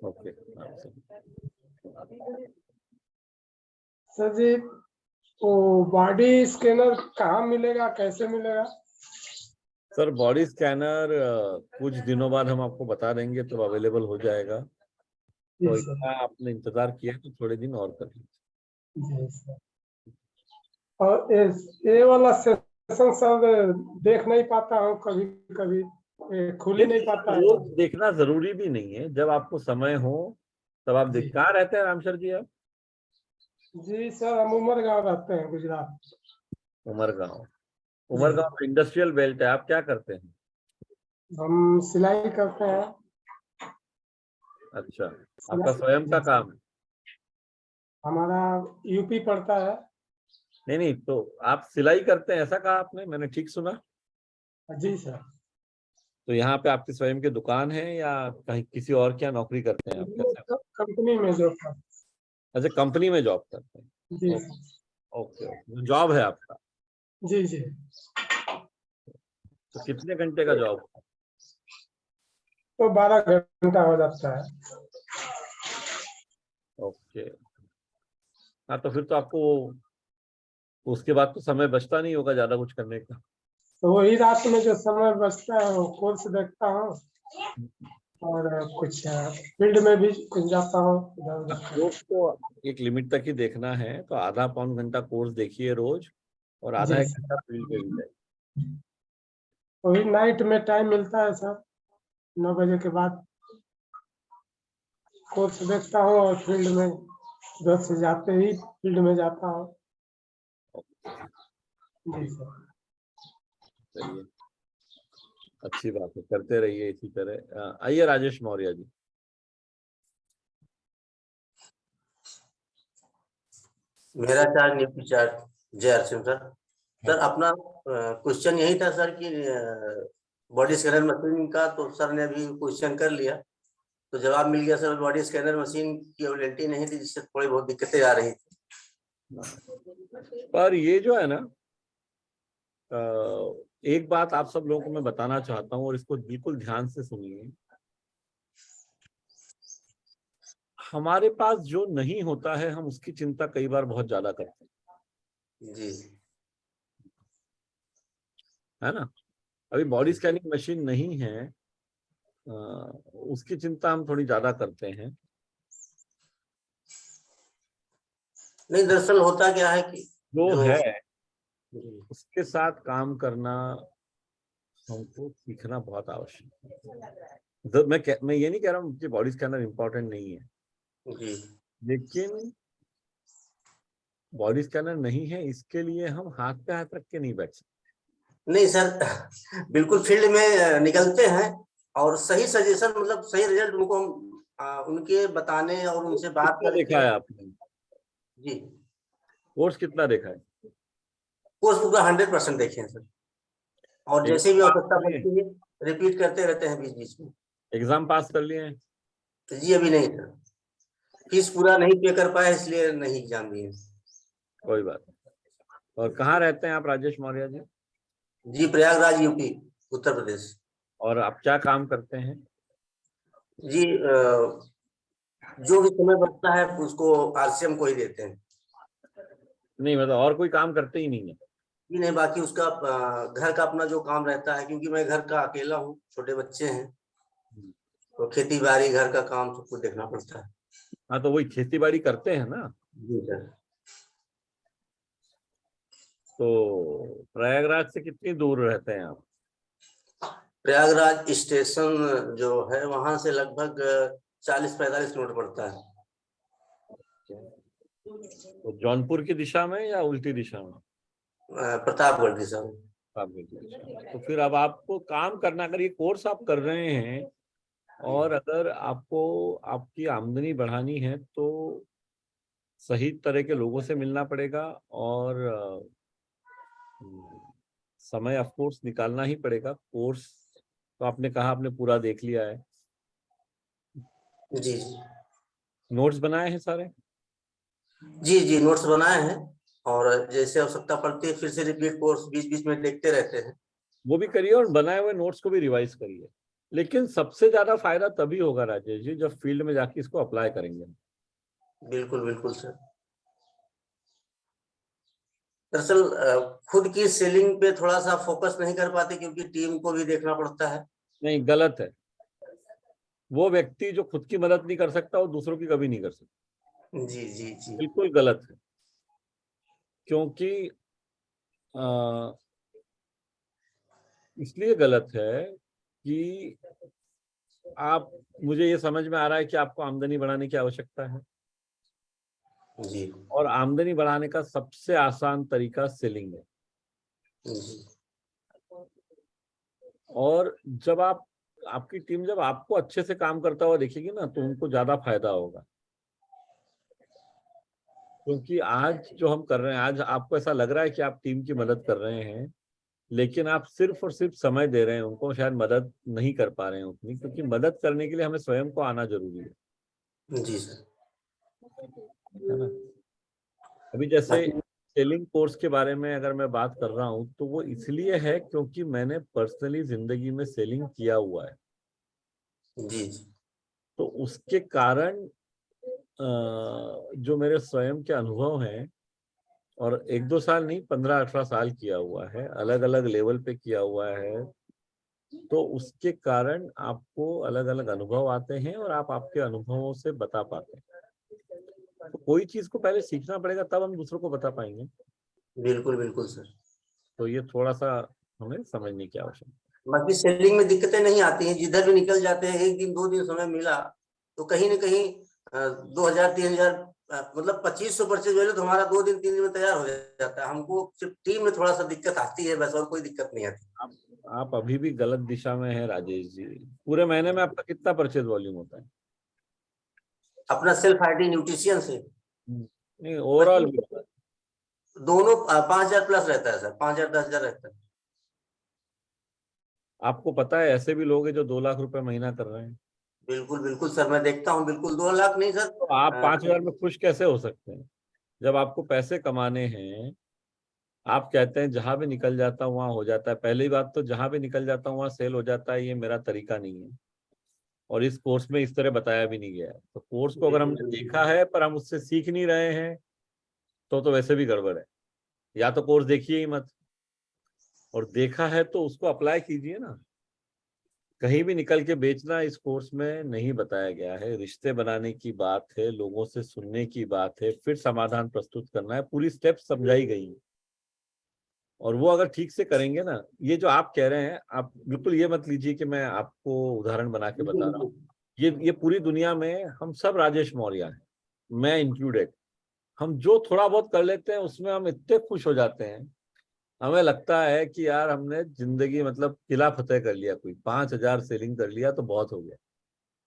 Okay, Ram sir. Sir ji, वो बॉडी स्कैनर कहाँ मिलेगा, कैसे मिलेगा? सर बॉडी स्कैनर कुछ दिनों बाद हम आपको बता देंगे, तो अवेलेबल हो जाएगा। तो जी सर। इतना आपने इंतजार किया तो थोड़े दिन और कर लीजिए। जी सर। और ये वाला सेशन सर देख नहीं पाता हूँ, कभी कभी खुल ही नहीं पाता है। रोज देखना जरूरी भी नहीं है, जब आपको समय हो तब आप जी। कहाँ रहते हैं रामशर जी आप? जी सर, हम उमरगांव रहते हैं, गुजरात। उमरगांव। जी। उमरगांव में इंडस्ट्रियल बेल्ट है, आप क्या करते हैं? हम सिलाई करते हैं। अच्छा, आपका स्वयं का काम है? हमारा यूपी पड़ता है। नहीं नहीं, तो आप सिलाई करते हैं ऐसा कहा आपने, मैंने ठीक सुना? जी सर। तो यहाँ पे आपकी स्वयं की दुकान है या कहीं किसी और क्या नौकरी करते हैं आप, कैसे? कंपनी में जो। अच्छा, कंपनी में जॉब करते हैं। जी। ओके ओके, जॉब है आपका? जी जी। तो कितने घंटे का जॉब? तो 12 घंटा हो जाता है। ओके, हाँ, तो फिर तो आपको उसके बाद तो समय बचता नहीं होगा ज्यादा कुछ करने का। तो वही रात में जो समय बचता है वो कोर्स देखता हूँ, और कुछ फील्ड में भी कुछ जाता हूँ इधर उधर। कोर्स को एक लिमिट तक ही देखना है, तो आधा पौन घंटा कोर्स देखिए रोज और आधा जी 1 सर। घंटा फील्ड पे भी जाइए। वही नाइट में टाइम मिलता है सर, 9 बजे के बाद कोर्स देखता हूँ और फील्ड में घर से जाते ही फील्ड में जाता हूँ। जी सर। चलिए, अच्छी बात है, करते रहिए इसी तरह। आइए राजेश मौर्य जी। मेरा चार्ज न्यूट्री चार्ज जय अर्चन सर। सर अपना क्वेश्चन यही था सर कि बॉडी स्कैनर मशीन का तो सर ने अभी क्वेश्चन कर लिया, तो जवाब मिल गया सर। बॉडी स्कैनर मशीन की अवेलेबिलिटी नहीं थी, जिससे थोड़ी बहुत दिक्कतें आ रही थी। पर ये जो है ना, एक बात आप सब लोगों को मैं बताना चाहता हूँ और इसको बिल्कुल ध्यान से सुनिए। हमारे पास जो नहीं होता है हम उसकी चिंता कई बार बहुत ज्यादा करते हैं, जी है ना? अभी बॉडी स्कैनिंग मशीन नहीं है, उसकी चिंता हम थोड़ी ज्यादा करते हैं। नहीं, दरअसल होता क्या है कि जो जो है उसके साथ काम करना हमको सीखना बहुत आवश्यक है। मैं ये नहीं कह रहा हूँ कि बॉडी स्कैनर इंपॉर्टेंट नहीं है, जी लेकिन बॉडी स्कैनर नहीं है इसके लिए हम हाथ पे हाथ रख के नहीं बैठ सकते। नहीं सर, बिल्कुल फील्ड में निकलते हैं और सही सजेशन मतलब सही रिजल्ट उनको हम उनके बताने और उनसे बात कितना देखा है आपने? जी, कोर्स कितना देखा है? कोर्स पूरा 100% देखे हैं सर, और जैसे भी आवश्यकता पड़ती है रिपीट करते रहते हैं बीच बीच में। एग्जाम पास कर लिए हैं? तो जी अभी नहीं सर, फीस पूरा नहीं पे कर पाए इसलिए नहीं एग्जाम दिए। कोई बात नहीं। और कहाँ रहते हैं आप राजेश मौर्य जी? जी प्रयागराज यूपी उत्तर प्रदेश। और आप क्या काम करते हैं? जी जो भी समय बचता है उसको आरसीएम को ही देते हैं। नहीं मतलब और कोई काम करते ही नहीं है? जी नहीं, बाकी उसका घर का अपना जो काम रहता है, क्योंकि मैं घर का अकेला हूँ, छोटे बच्चे हैं, तो खेती बाड़ी घर का काम सब कुछ देखना पड़ता है। हाँ तो वही खेती बाड़ी करते हैं ना। जी सर। तो प्रयागराज से कितनी दूर रहते हैं आप? प्रयागराज स्टेशन जो है वहां से लगभग 40-45 किलोमीटर पड़ता है। तो जौनपुर की दिशा में या उल्टी दिशा में? प्रतापगढ़ दिशा में। तो फिर अब आपको काम करना, अगर ये कोर्स आप कर रहे हैं और अगर आपको आपकी आमदनी बढ़ानी है तो सही तरह के लोगों से मिलना पड़ेगा और समय ऑफ कोर्स निकालना ही पड़ेगा। कोर्स तो आपने कहा आपने पूरा देख लिया है। जी नोट्स बनाए हैं सारे? जी जी नोट्स बनाए हैं, और जैसे आवश्यकता पड़ती है फिर से रिपीट कोर्स बीच बीच में देखते रहते हैं। वो भी करिए और बनाए हुए नोट्स को भी रिवाइज करिए। लेकिन सबसे ज्यादा फायदा तभी होगा राजेश जी जब फील्ड में जाके इसको अप्लाई करेंगे। बिल्कुल बिल्कुल सर। दरअसल खुद की सेलिंग पे थोड़ा सा फोकस नहीं कर पाते क्योंकि टीम को भी देखना पड़ता है। नहीं, गलत है। वो व्यक्ति जो खुद की मदद नहीं कर सकता वो दूसरों की कभी नहीं कर सकता। जी जी जी बिल्कुल गलत है। क्योंकि इसलिए गलत है कि आप, मुझे ये समझ में आ रहा है कि आपको आमदनी बढ़ाने की आवश्यकता है जी और आमदनी बढ़ाने का सबसे आसान तरीका सेलिंग है। जी और जब आपकी टीम जब आपको अच्छे से काम करता हुआ देखेगी ना तो उनको ज्यादा फायदा होगा। क्योंकि आज जो हम कर रहे हैं, आज आपको ऐसा लग रहा है कि आप टीम की मदद कर रहे हैं, लेकिन आप सिर्फ और सिर्फ समय दे रहे हैं उनको, शायद मदद नहीं कर पा रहे हैं उतनी, क्योंकि मदद करने के लिए हमें स्वयं को आना जरूरी है। जी सर। है ना? अभी जैसे सेलिंग कोर्स के बारे में अगर मैं बात कर रहा हूँ तो वो इसलिए है क्योंकि मैंने पर्सनली जिंदगी में सेलिंग किया हुआ है। जी जी तो उसके कारण जो मेरे स्वयं के अनुभव हैं, और 1-2 साल नहीं 15-18 साल किया हुआ है, अलग अलग लेवल पे किया हुआ है, तो उसके कारण आपको अलग अलग अनुभव आते हैं और आप आपके अनुभवों से बता पाते हैं। तो कोई चीज को पहले सीखना पड़ेगा तब हम दूसरों को बता पाएंगे। बिल्कुल बिल्कुल सर। तो ये थोड़ा सा हमें समझने की आवश्यकता है। बाकी सेलिंग में दिक्कतें नहीं आती हैं, जिधर भी निकल जाते हैं, 1 दिन 2 दिन समय मिला तो कहीं न कहीं 2000-3000 मतलब 2500 परचेज वैल्यू तो हमारा 2 दिन 3 दिन में तैयार हो जाता है। हमको सिर्फ टीम में थोड़ा सा दिक्कत आती है बस, और कोई दिक्कत नहीं आती। आप अभी भी गलत दिशा में हैं राजेश जी। पूरे महीने में आपका कितना परचेज वॉल्यूम होता है? अपना सेल्फ आईडी न्यूट्रिशियन से नहीं, ओवरऑल दोनों 5000 प्लस रहता है सर, 5000 10,000 रहता है। आपको पता है ऐसे भी लोग हैं जो 2 लाख रुपए महीना कर रहे हैं। बिल्कुल बिल्कुल सर, मैं देखता हूँ। बिल्कुल 2 लाख नहीं सर। तो आप 5,000 में खुश कैसे हो सकते हैं? जब आपको पैसे कमाने हैं, आप कहते हैं जहां भी निकल जाता हूँ वहां हो जाता है। पहली बात तो जहां भी निकल जाता हूँ वहां सेल हो जाता है, ये मेरा तरीका नहीं है और इस कोर्स में इस तरह बताया भी नहीं गया है। तो कोर्स को अगर हमने देखा है पर हम उससे सीख नहीं रहे हैं तो वैसे भी गड़बड़ है। या तो कोर्स देखिए ही मत, और देखा है तो उसको अप्लाई कीजिए ना। कहीं भी निकल के बेचना इस कोर्स में नहीं बताया गया है। रिश्ते बनाने की बात है, लोगों से सुनने की बात है, फिर समाधान प्रस्तुत करना है, पूरी स्टेप समझाई गई है। और वो अगर ठीक से करेंगे ना, ये जो आप कह रहे हैं, आप बिल्कुल ये मत लीजिए कि मैं आपको उदाहरण बना के बता रहा हूँ। ये पूरी दुनिया में हम सब राजेश मौर्य हैं, मैं इंक्लूडेड। हम जो थोड़ा बहुत कर लेते हैं उसमें हम इतने खुश हो जाते हैं, हमें लगता है कि यार हमने जिंदगी मतलब किला फतेह कर लिया। कोई 5,000 सेलिंग कर लिया तो बहुत हो गया।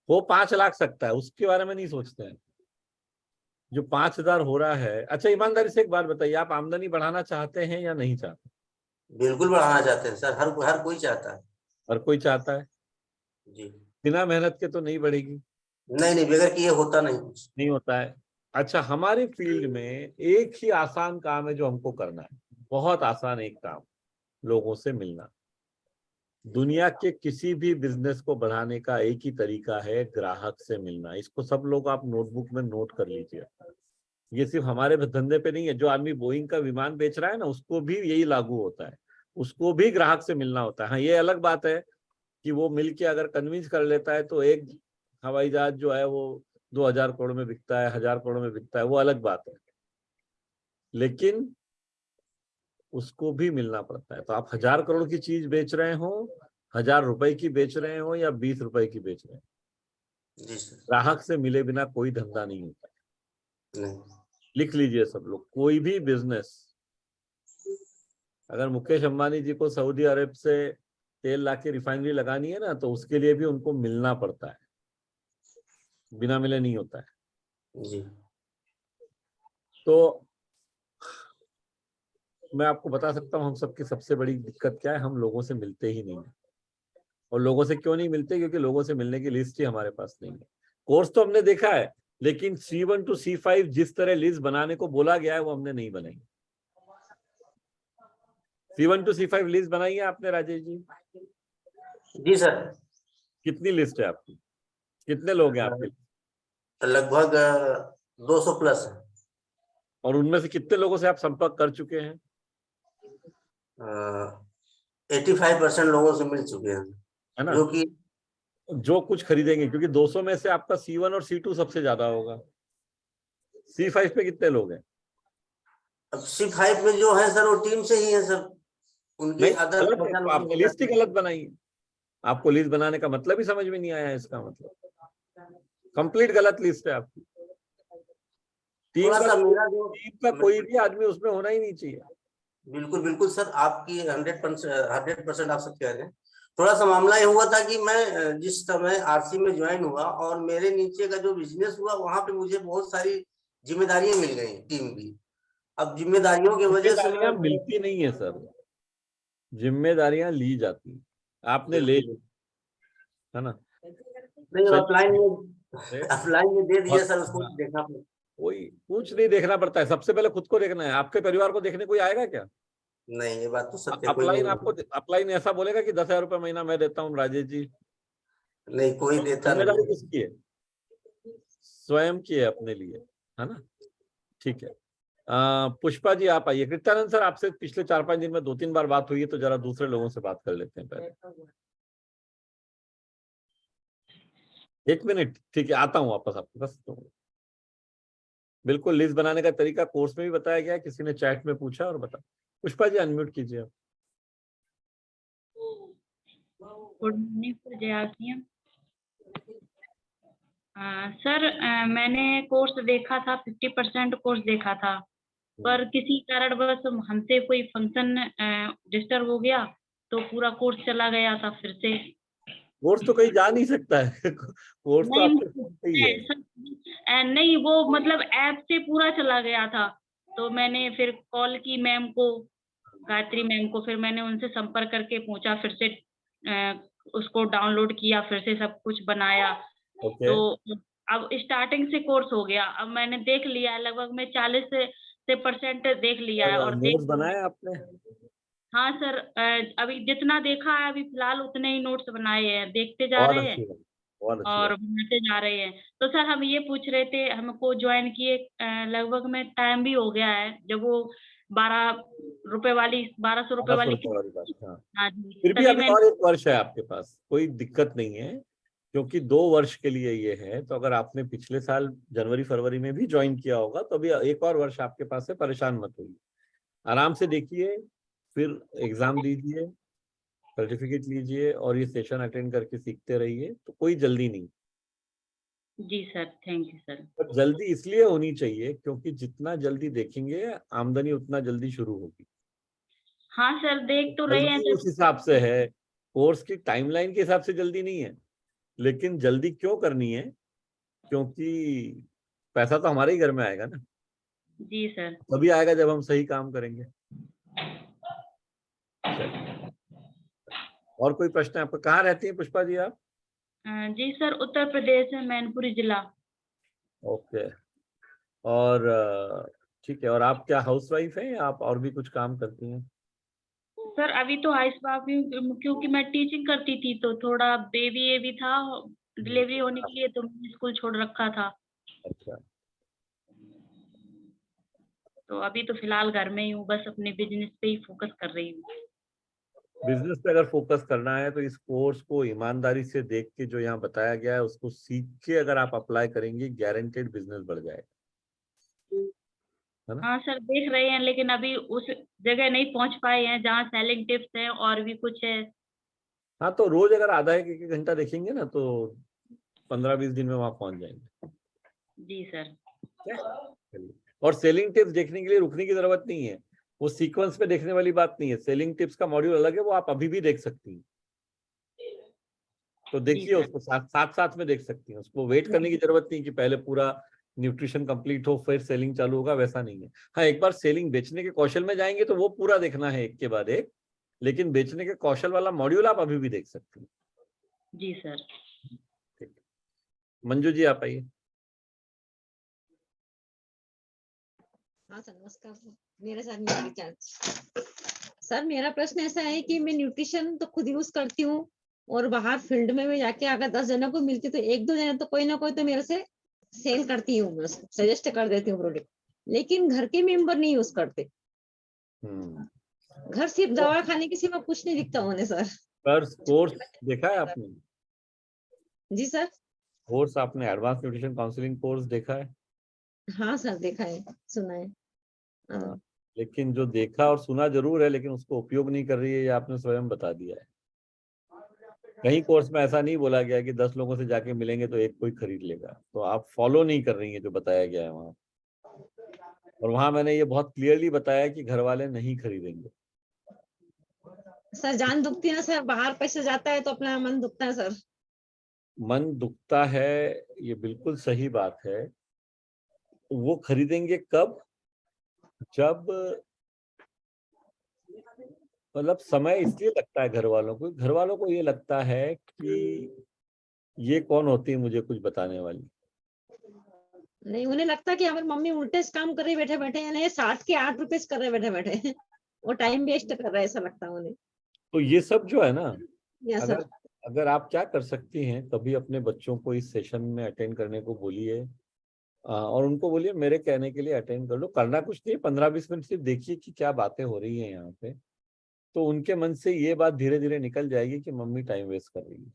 वो 5 लाख सकता है, उसके बारे में नहीं सोचते हैं। जो 5,000 हो रहा है, अच्छा ईमानदारी से एक बात बताइए, आप आमदनी बढ़ाना चाहते हैं या नहीं चाहते? बिल्कुल बढ़ाना चाहते हैं सर, हर कोई चाहता है। हर कोई चाहता है, जी। बिना मेहनत के तो नहीं बढ़ेगी। नहीं, बगैर किए होता नहीं कुछ। नहीं होता है। अच्छा, हमारे फील्ड में एक ही आसान काम है जो हमको करना है, बहुत आसान एक काम, लोगों से मिलना। दुनिया के किसी भी बिजनेस को बढ़ाने का एक ही तरीका है, ग्राहक से मिलना। इसको सब लोग आप नोटबुक में नोट कर लीजिए। ये सिर्फ हमारे धंधे पे नहीं है, जो आदमी बोइंग का विमान बेच रहा है ना, उसको भी यही लागू होता है, उसको भी ग्राहक से मिलना होता है। हाँ, ये अलग बात है कि वो मिलके अगर कन्विंस कर लेता है तो एक हवाई जहाज जो है वो 2,000 करोड़ में बिकता है, 1,000 करोड़ में बिकता है, वो अलग बात है, लेकिन उसको भी मिलना पड़ता है। तो आप 1,000 करोड़ की चीज बेच रहे हो, 1,000 रुपए की बेच रहे हो या 20 रुपए की बेच रहे हो, जी सर। ग्राहक से मिले बिना कोई धंधा नहीं होता है। नहीं। लिख लीजिए सब लोग, कोई भी बिजनेस, अगर मुकेश अंबानी जी को सऊदी अरब से तेल लाके रिफाइनरी लगानी है ना, तो उसके लिए भी उनको मिलना पड़ता है, बिना मिले नहीं होता है। जी। तो मैं आपको बता सकता हूँ हम सबकी सबसे बड़ी दिक्कत क्या है, हम लोगों से मिलते ही नहीं है। और लोगों से क्यों नहीं मिलते? क्योंकि लोगों से मिलने की लिस्ट ही हमारे पास नहीं है। कोर्स तो हमने देखा है, लेकिन C1 to C5 जिस तरह लिस्ट बनाने को बोला गया है वो हमने नहीं बनाई। C1 to C5 लिस्ट बनाई है आपने राजेश जी? जी सर। कितनी लिस्ट है आपकी? कितने लोग हैं आपके? लगभग 200 प्लस है। और उनमें से कितने लोगों से आप संपर्क कर चुके हैं? 85% लोगों से मिल चुके हैं, है ना? जो कि जो कुछ खरीदेंगे, क्योंकि 200 में से आपका C1 और C2 सबसे ज्यादा होगा। C5 पे कितने लोग हैं? अब C5 में जो है सर वो टीम से ही है सर, उनकी नहीं, अदर गलत है, तो आपने लिस्ट ही गलत बनाई है। आपको लिस्ट बनाने का मतलब ही समझ में नहीं आया है, इसका मतलब कंप्लीट गलत लिस्ट है आपकी। टीम थोड़ा सा मेरा जो का कोई भी आदमी उसमें होना ही नहीं चाहिए। बिल्कुल सर, आपकी 100% आप सब कह रहे हैं। थोड़ा सा मामला ये हुआ था कि मैं जिस समय RC में ज्वाइन हुआ और मेरे नीचे का जो बिजनेस हुआ, वहां पे मुझे बहुत सारी जिम्मेदारियां मिल गई, टीम की। अब जिम्मेदारियों की वजह से मैं मिलती नहीं है सर, जिम्मेदारियां ली जाती हैं, आपने ले ली, है ना? नहीं, अप्लाइन में दे दिया सर, उसको देखना पड़ा। कोई कुछ नहीं देखना पड़ता है, सबसे पहले खुद को देखना है। आपके परिवार को देखने कोई आएगा क्या? नहीं, ये बात तो सत्य, कोई अपलाइन नहीं। आपको अपलाइन ऐसा बोलेगा कि 10,000 रुपए महीना मैं देता हूँ राजेश जी? नहीं, कोई देता नहीं। जिम्मेदारी किसकी है? स्वयं की है, अपने लिए, है ना? ठीक है। पुष्पा जी आप आइए। कृत्यानंद सर, आपसे पिछले 4-5 दिन में 2-3 बार बात हुई है, तो जरा दूसरे लोगों से बात कर लेते हैं पहले। 1 मिनट, ठीक है, आता हूँ वापस आपके पास। तो बिल्कुल लिस्ट बनाने का तरीका कोर्स में भी बताया गया है, किसी ने चैट में पूछा और बता। पुष्पा जी अनम्यूट कीजिए आप। गुड मॉर्निंग जयासिया सर, मैंने कोर्स देखा था, 50% कोर्स देखा था, पर किसी कारणवश हमसे कोई फंक्शन डिस्टर्ब हो गया तो पूरा कोर्स चला गया था फिर से। कोर्स तो कहीं जा नहीं सकता है कोर्स तो आपके फोन ही है। नहीं, वो मतलब ऐप से पूरा चला गया था, तो मैंने फिर कॉल की मैम को, गायत्री मैम को, फिर मैंने उनसे संपर्क करके पूछा, फिर से उसको डाउनलोड किया, फिर से सब कुछ बनाया। तो अब स्टार्टिंग से कोर्स हो गया। अब मैंने देख लिया, लगभग मैं 40% देख लिया है। और नोट्स बनाए आपने? हाँ सर, अभी जितना देखा है अभी फिलहाल उतने ही नोट्स बनाए हैं, देखते जा रहे हैं और बनाते जा रहे हैं। तो सर हम ये पूछ रहे थे, हमको ज्वाइन किए लगभग में टाइम भी हो गया है, जब वो 1200 रुपए वाली बात। हाँ जी, फिर भी अभी और 1 वर्ष है आपके पास, कोई दिक्कत नहीं है, क्योंकि 2 वर्ष के लिए ये है। तो अगर आपने पिछले साल जनवरी-फरवरी में भी ज्वाइन किया होगा तो अभी 1 और वर्ष आपके पास है, परेशान मत होइए, आराम से देखिए, फिर एग्जाम दीजिए, सर्टिफिकेट लीजिए और ये सेशन अटेंड करके सीखते रहिए, तो कोई जल्दी नहीं। जी सर, थैंक यू सर। पर जल्दी इसलिए होनी चाहिए क्योंकि जितना जल्दी देखेंगे आमदनी उतना जल्दी शुरू होगी। हाँ सर, देख तो रहे हैं उस हिसाब से है, कोर्स की टाइमलाइन के हिसाब से जल्दी नहीं है। लेकिन जल्दी क्यों करनी है? क्योंकि पैसा तो हमारे ही घर में आएगा ना, जी सर। तभी आएगा जब हम सही काम करेंगे। और कोई प्रश्न है आपका? कहाँ रहती है पुष्पा जी आप? जी सर, उत्तर प्रदेश में मैनपुरी जिला। ओके। और ठीक है। और आप क्या हाउसवाइफ हैं या आप और भी कुछ काम करती हैं? सर अभी तो हाउस वाइफ हूँ, क्योंकि मैं टीचिंग करती थी, तो थोड़ा बेबी भी था, डिलीवरी होने के लिए, तो मैंने स्कूल छोड़ रखा था। अच्छा। तो अभी तो फिलहाल घर में ही हूँ, बस अपने बिजनेस पे ही फोकस कर रही हूँ। बिजनेस पे अगर फोकस करना है तो इस कोर्स को ईमानदारी से देख के जो यहाँ बताया गया है उसको सीख के अगर आप अप्लाई करेंगे, गारंटेड बिजनेस बढ़ जाएगा, है ना? हाँ सर, देख रहे हैं, लेकिन अभी उस जगह नहीं पहुंच पाए हैं जहाँ सेलिंग टिप्स है और भी कुछ है। हाँ, तो रोज अगर आधा एक घंटा देखेंगे ना तो 15-20 दिन में वहां पहुंच जाएंगे। जी सर। चलिए। और सेलिंग टिप्स देखने के लिए रुकने की जरूरत नहीं है, वो सीक्वेंस पे देखने वाली बात नहीं है। सेलिंग टिप्स का मॉड्यूल अलग है, वो आप अभी भी देख सकती हैं। तो देखिए उसको साथ में देख सकती हैं। उसको वेट करने की जरूरत नहीं कि पहले पूरा न्यूट्रिशन कंप्लीट हो फिर सेलिंग चालू होगा, वैसा नहीं है। हाँ, एक बार सेलिंग बेचने के कौशल में जाएंगे तो वो पूरा देखना है एक के बाद एक, लेकिन बेचने के कौशल वाला मॉड्यूल आप अभी भी देख सकते हैं। जी सर। ठीक। मंजू जी आप आइए। हाँ सर, नमस्कार सर। मेरे साथ मेरा रिचार्ज सर, मेरा प्रश्न ऐसा है कि मैं न्यूट्रिशन तो खुद यूज करती हूँ, और बाहर फील्ड में भी जाके अगर 10 जनों को मिलती तो 1-2 जने तो कोई ना कोई तो मेरे से सेल करती हूँ, मैं सजेस्ट कर देती हूँ प्रोडक्ट, लेकिन घर के मेंबर नहीं यूज करते। घर सिर्फ दवा खाने के सिवा कुछ नहीं दिखता उन्हें सर। कोर्स देखा है आपने? जी सर। कोर्स आपने एडवांस न्यूट्रिशन काउंसलिंग कोर्स देखा है? हाँ सर, देखा है, सुना है। हाँ, लेकिन जो देखा और सुना जरूर है, लेकिन उसको उपयोग नहीं कर रही है, ये आपने स्वयं बता दिया है। कहीं कोर्स में ऐसा नहीं बोला गया कि 10 लोगों से जाके मिलेंगे तो एक कोई खरीद लेगा। तो आप फॉलो नहीं कर रही है जो बताया गया है वहां। और वहां मैंने ये बहुत क्लियरली बताया कि घर वाले नहीं खरीदेंगे। सर जान दुखती है ना सर, बाहर पैसे जाता है तो अपना मन दुखता है सर। मन दुखता है, ये बिल्कुल सही बात है। वो खरीदेंगे कब? जब मतलब समय इसलिए लगता है घर वालों को ये लगता है कि ये कौन होती है मुझे कुछ बताने वाली। नहीं, उन्हें लगता है कि हमारी मम्मी उल्टे से काम कर रही बैठे बैठे, यानी 60 के 8 रुपए कर रहे बैठे बैठे वो टाइम वेस्ट कर रहा है, ऐसा लगता है उन्हें। तो ये सब जो है ना, सर। अगर आप क्या कर सकती हैं, कभी अपने बच्चों को इस सेशन में अटेंड करने को बोलिए, और उनको बोलिए मेरे कहने के लिए अटेंड कर लो। करना कुछ नहीं, 15-20 मिनट सिर्फ देखिए कि क्या बातें हो रही हैं यहाँ पे। तो उनके मन से ये बात धीरे धीरे निकल जाएगी कि मम्मी टाइम वेस्ट कर रही है।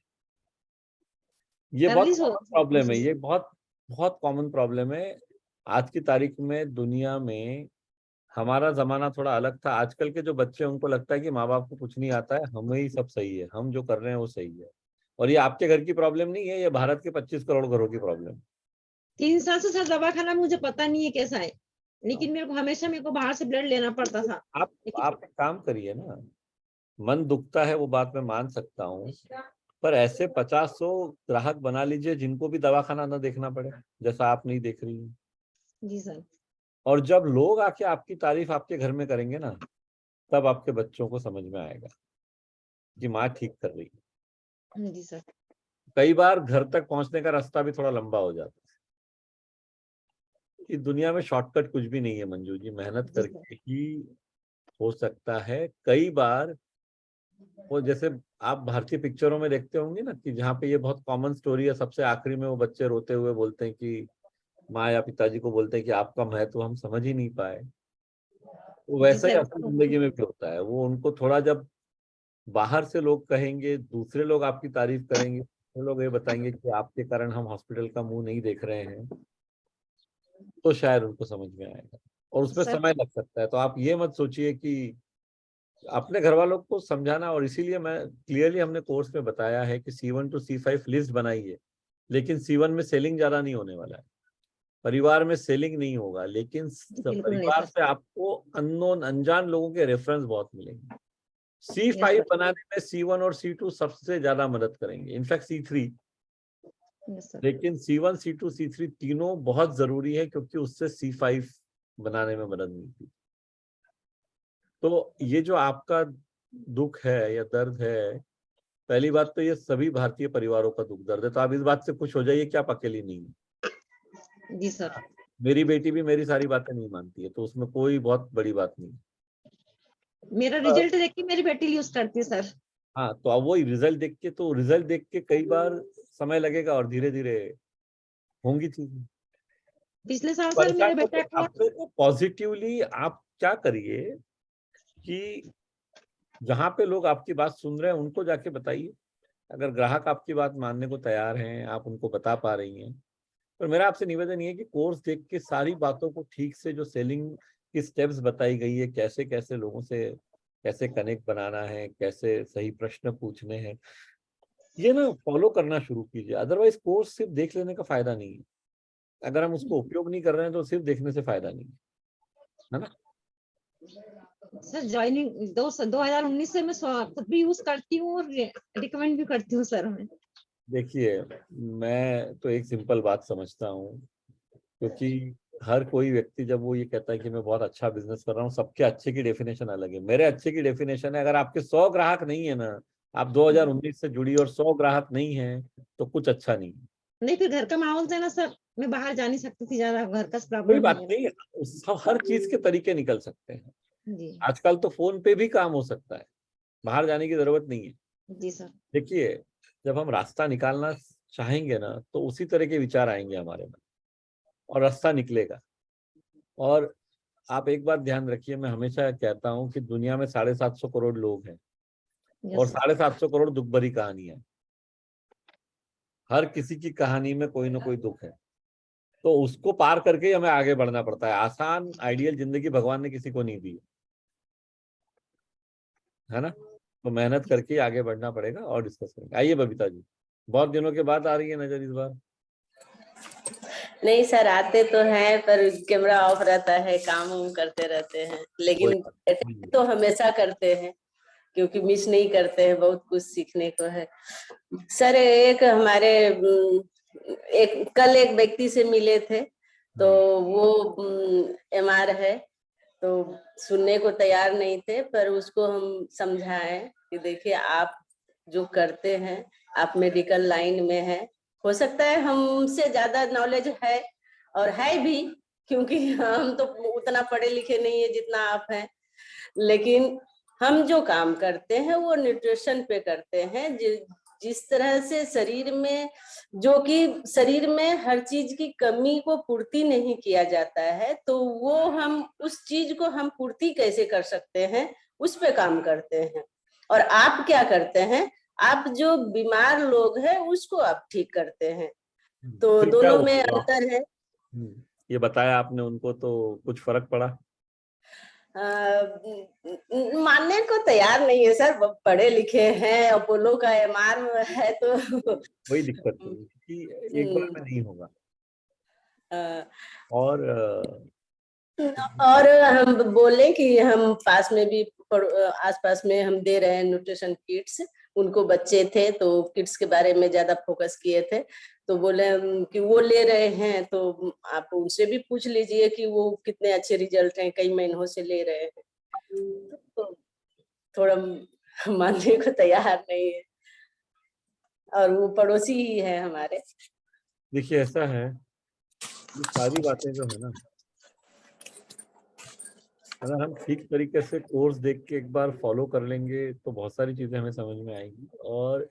ये बहुत प्रॉब्लम है, ये बहुत बहुत कॉमन प्रॉब्लम है आज की तारीख में दुनिया में। हमारा जमाना थोड़ा अलग था। आजकल के जो बच्चे उनको लगता है कि माँ बाप को कुछ नहीं आता है, हमें ही सब सही है, हम जो कर रहे हैं वो सही है। और ये आपके घर की प्रॉब्लम नहीं है, ये भारत के 25 करोड़ घरों की प्रॉब्लम। 3 साल से सर दवा खाना मुझे पता नहीं है कैसा है, लेकिन मेरे को हमेशा बाहर से ब्लड लेना पड़ता था। आप एक काम करिए ना, मन दुखता है वो बात मैं मान सकता हूँ, पर ऐसे 50-100 ग्राहक बना लीजिए जिनको भी दवा खाना ना देखना पड़े, जैसा आप नहीं देख रही हैं। जी सर। और जब लोग आके आपकी तारीफ आपके घर में करेंगे ना, तब आपके बच्चों को समझ में आएगा कि माँ ठीक कर रही है। जी सर। कई बार घर तक पहुंचने का रास्ता भी थोड़ा लंबा हो जाता है। इस दुनिया में शॉर्टकट कुछ भी नहीं है मंजू जी, मेहनत करके ही हो सकता है। कई बार वो जैसे आप भारतीय पिक्चरों में देखते होंगे ना कि जहाँ पे ये बहुत कॉमन स्टोरी है, सबसे आखिरी में वो बच्चे रोते हुए बोलते हैं कि माँ या पिताजी को बोलते हैं कि आपका महत्व हम समझ ही नहीं पाए। वो वैसा ही अपनी जिंदगी में भी होता है। वो उनको थोड़ा जब बाहर से लोग कहेंगे, दूसरे लोग आपकी तारीफ करेंगे, दूसरे लोग ये बताएंगे कि आपके कारण हम हॉस्पिटल का मुंह नहीं देख रहे हैं, तो शायद उनको समझ में आएगा। और उसमें समय लग सकता है। तो आप ये मत सोचिए कि अपने घर वालों को समझाना। और इसीलिए मैं क्लियरली हमने कोर्स में बताया है कि C1 to C5 लिस्ट बनाइए, लेकिन C1 में सेलिंग ज्यादा नहीं होने वाला है, परिवार में सेलिंग नहीं होगा, लेकिन परिवार से आपको अननोन अनजान लोगों के रेफरेंस बहुत मिलेंगे। C5 बनाने में C1 और C2 सबसे ज्यादा मदद करेंगे, इनफैक्ट C3, यस सर। लेकिन C1, C2, C3 तीनों बहुत जरूरी है, क्योंकि उससे C5 बनाने में मदद मिलती है। तो ये जो आपका दुख है या दर्द है, पहली बात तो ये सभी भारतीय परिवारों का दुख दर्द है, तो आप इस बात से खुश हो जाइए कि आप अकेली नहीं हैं। जी सर। मेरी बेटी भी मेरी सारी बातें नहीं मानती है, तो उसमें कोई बहुत बड़ी बात नहीं। मेरा रिजल्ट देख के मेरी बेटी यूज करती है सर। हाँ, तो अब वही रिजल्ट देख के कई बार समय लगेगा और धीरे धीरे होंगी चीजें। पिछले साल सर मेरे बेटे को अपने को पॉजिटिवली आप क्या करिए कि जहाँ पे लोग आपकी बात सुन रहे हैं उनको जाके बताइए। अगर ग्राहक आपकी बात मानने को तैयार हैं, आप उनको बता पा रही हैं, पर मेरा आपसे निवेदन ये है कि कोर्स देख के सारी बातों को ठीक से, जो सेलिंग की स्टेप्स बताई गई है, कैसे कैसे लोगों से कैसे कनेक्ट बनाना है, कैसे सही प्रश्न पूछने हैं, ये ना फॉलो करना शुरू कीजिए। अदरवाइज कोर्स सिर्फ देख लेने का फायदा नहीं है। अगर हम उसको उपयोग नहीं कर रहे हैं तो सिर्फ देखने से फायदा नहीं है ना। सर ज्वाइनिंग 2019 से मैं खुद भी यूज करती हूँ और रिकमेंड भी करती हूँ सर। मैं देखिए, मैं तो एक सिंपल बात समझता हूँ, क्योंकि हर कोई व्यक्ति जब वो ये कहता है कि मैं बहुत अच्छा बिजनेस कर रहा हूँ, सबके अच्छे की डेफिनेशन अलग है। मेरे अच्छे की डेफिनेशन है, अगर आपके 100 ग्राहक नहीं है ना, आप 2019 से जुड़ी और 100 ग्राहक नहीं है, तो कुछ अच्छा नहीं है। नहीं, फिर घर का माहौल था ना सर, मैं बाहर जा नहीं सकती थी ज्यादा, घर का कोई प्रॉब्लम बात नहीं, सब हर चीज के तरीके निकल सकते हैं। जी। आजकल तो फोन पे भी काम हो सकता है, बाहर जाने की जरूरत नहीं है। जी सर। देखिए, जब हम रास्ता निकालना चाहेंगे ना, तो उसी तरह के विचार आएंगे हमारे में और रास्ता निकलेगा। और आप एक बात ध्यान रखिए, मैं हमेशा कहता हूं कि दुनिया में 750 करोड़ लोग हैं और 750 करोड़ दुख भरी कहानियां हैं। हर किसी की कहानी में कोई ना कोई दुख है, तो उसको पार करके ही हमें आगे बढ़ना पड़ता है। आसान आइडियल जिंदगी भगवान ने किसी को नहीं दी है ना, तो मेहनत करके ही आगे बढ़ना पड़ेगा और डिस्कस करेंगे। आइए बबीता जी, बहुत दिनों के बाद आ रही है नजर इस बार। नहीं सर, आते तो हैं पर कैमरा ऑफ रहता है, काम वाम करते रहते हैं, लेकिन तो हमेशा करते हैं क्योंकि मिस नहीं करते हैं, बहुत कुछ सीखने को है। सर एक हमारे कल एक व्यक्ति से मिले थे, तो वो MR है, तो सुनने को तैयार नहीं थे, पर उसको हम समझाएं कि देखिए आप जो करते हैं, आप मेडिकल लाइन में हैं, हो सकता है हमसे ज्यादा नॉलेज है और है भी, क्योंकि हम तो उतना पढ़े लिखे नहीं है जितना आप हैं, लेकिन हम जो काम करते हैं वो न्यूट्रिशन पे करते हैं। जिस तरह से शरीर में, जो कि शरीर में हर चीज की कमी को पूर्ति नहीं किया जाता है, तो वो हम उस चीज को हम पूर्ति कैसे कर सकते हैं, उस पे काम करते हैं। और आप क्या करते हैं, आप जो बीमार लोग हैं उसको आप ठीक करते हैं, तो दोनों में अंतर है। ये बताया आपने उनको, तो कुछ फर्क पड़ा? मानने को तैयार नहीं है सर, पढ़े लिखे हैं, अपोलो का MR है, तो वही दिक्कत है कि एक बार में नहीं होगा। और हम बोले कि हम पास में भी, आसपास में हम दे रहे हैं न्यूट्रिशन किट्स, उनको बच्चे थे तो किट्स के बारे में ज्यादा फोकस किए थे, तो बोले कि वो ले रहे हैं, तो आप उनसे भी पूछ लीजिए कि वो कितने अच्छे रिजल्ट हैं, कई महीनों से ले रहे हैं, तो थोड़ा मानने को तैयार नहीं है, और वो पड़ोसी ही है हमारे। देखिए ऐसा है, ये सारी बातें जो है ना, अगर हम ठीक तरीके से कोर्स देख के एक बार फॉलो कर लेंगे तो बहुत सारी चीजें हमें समझ में आएंगी। और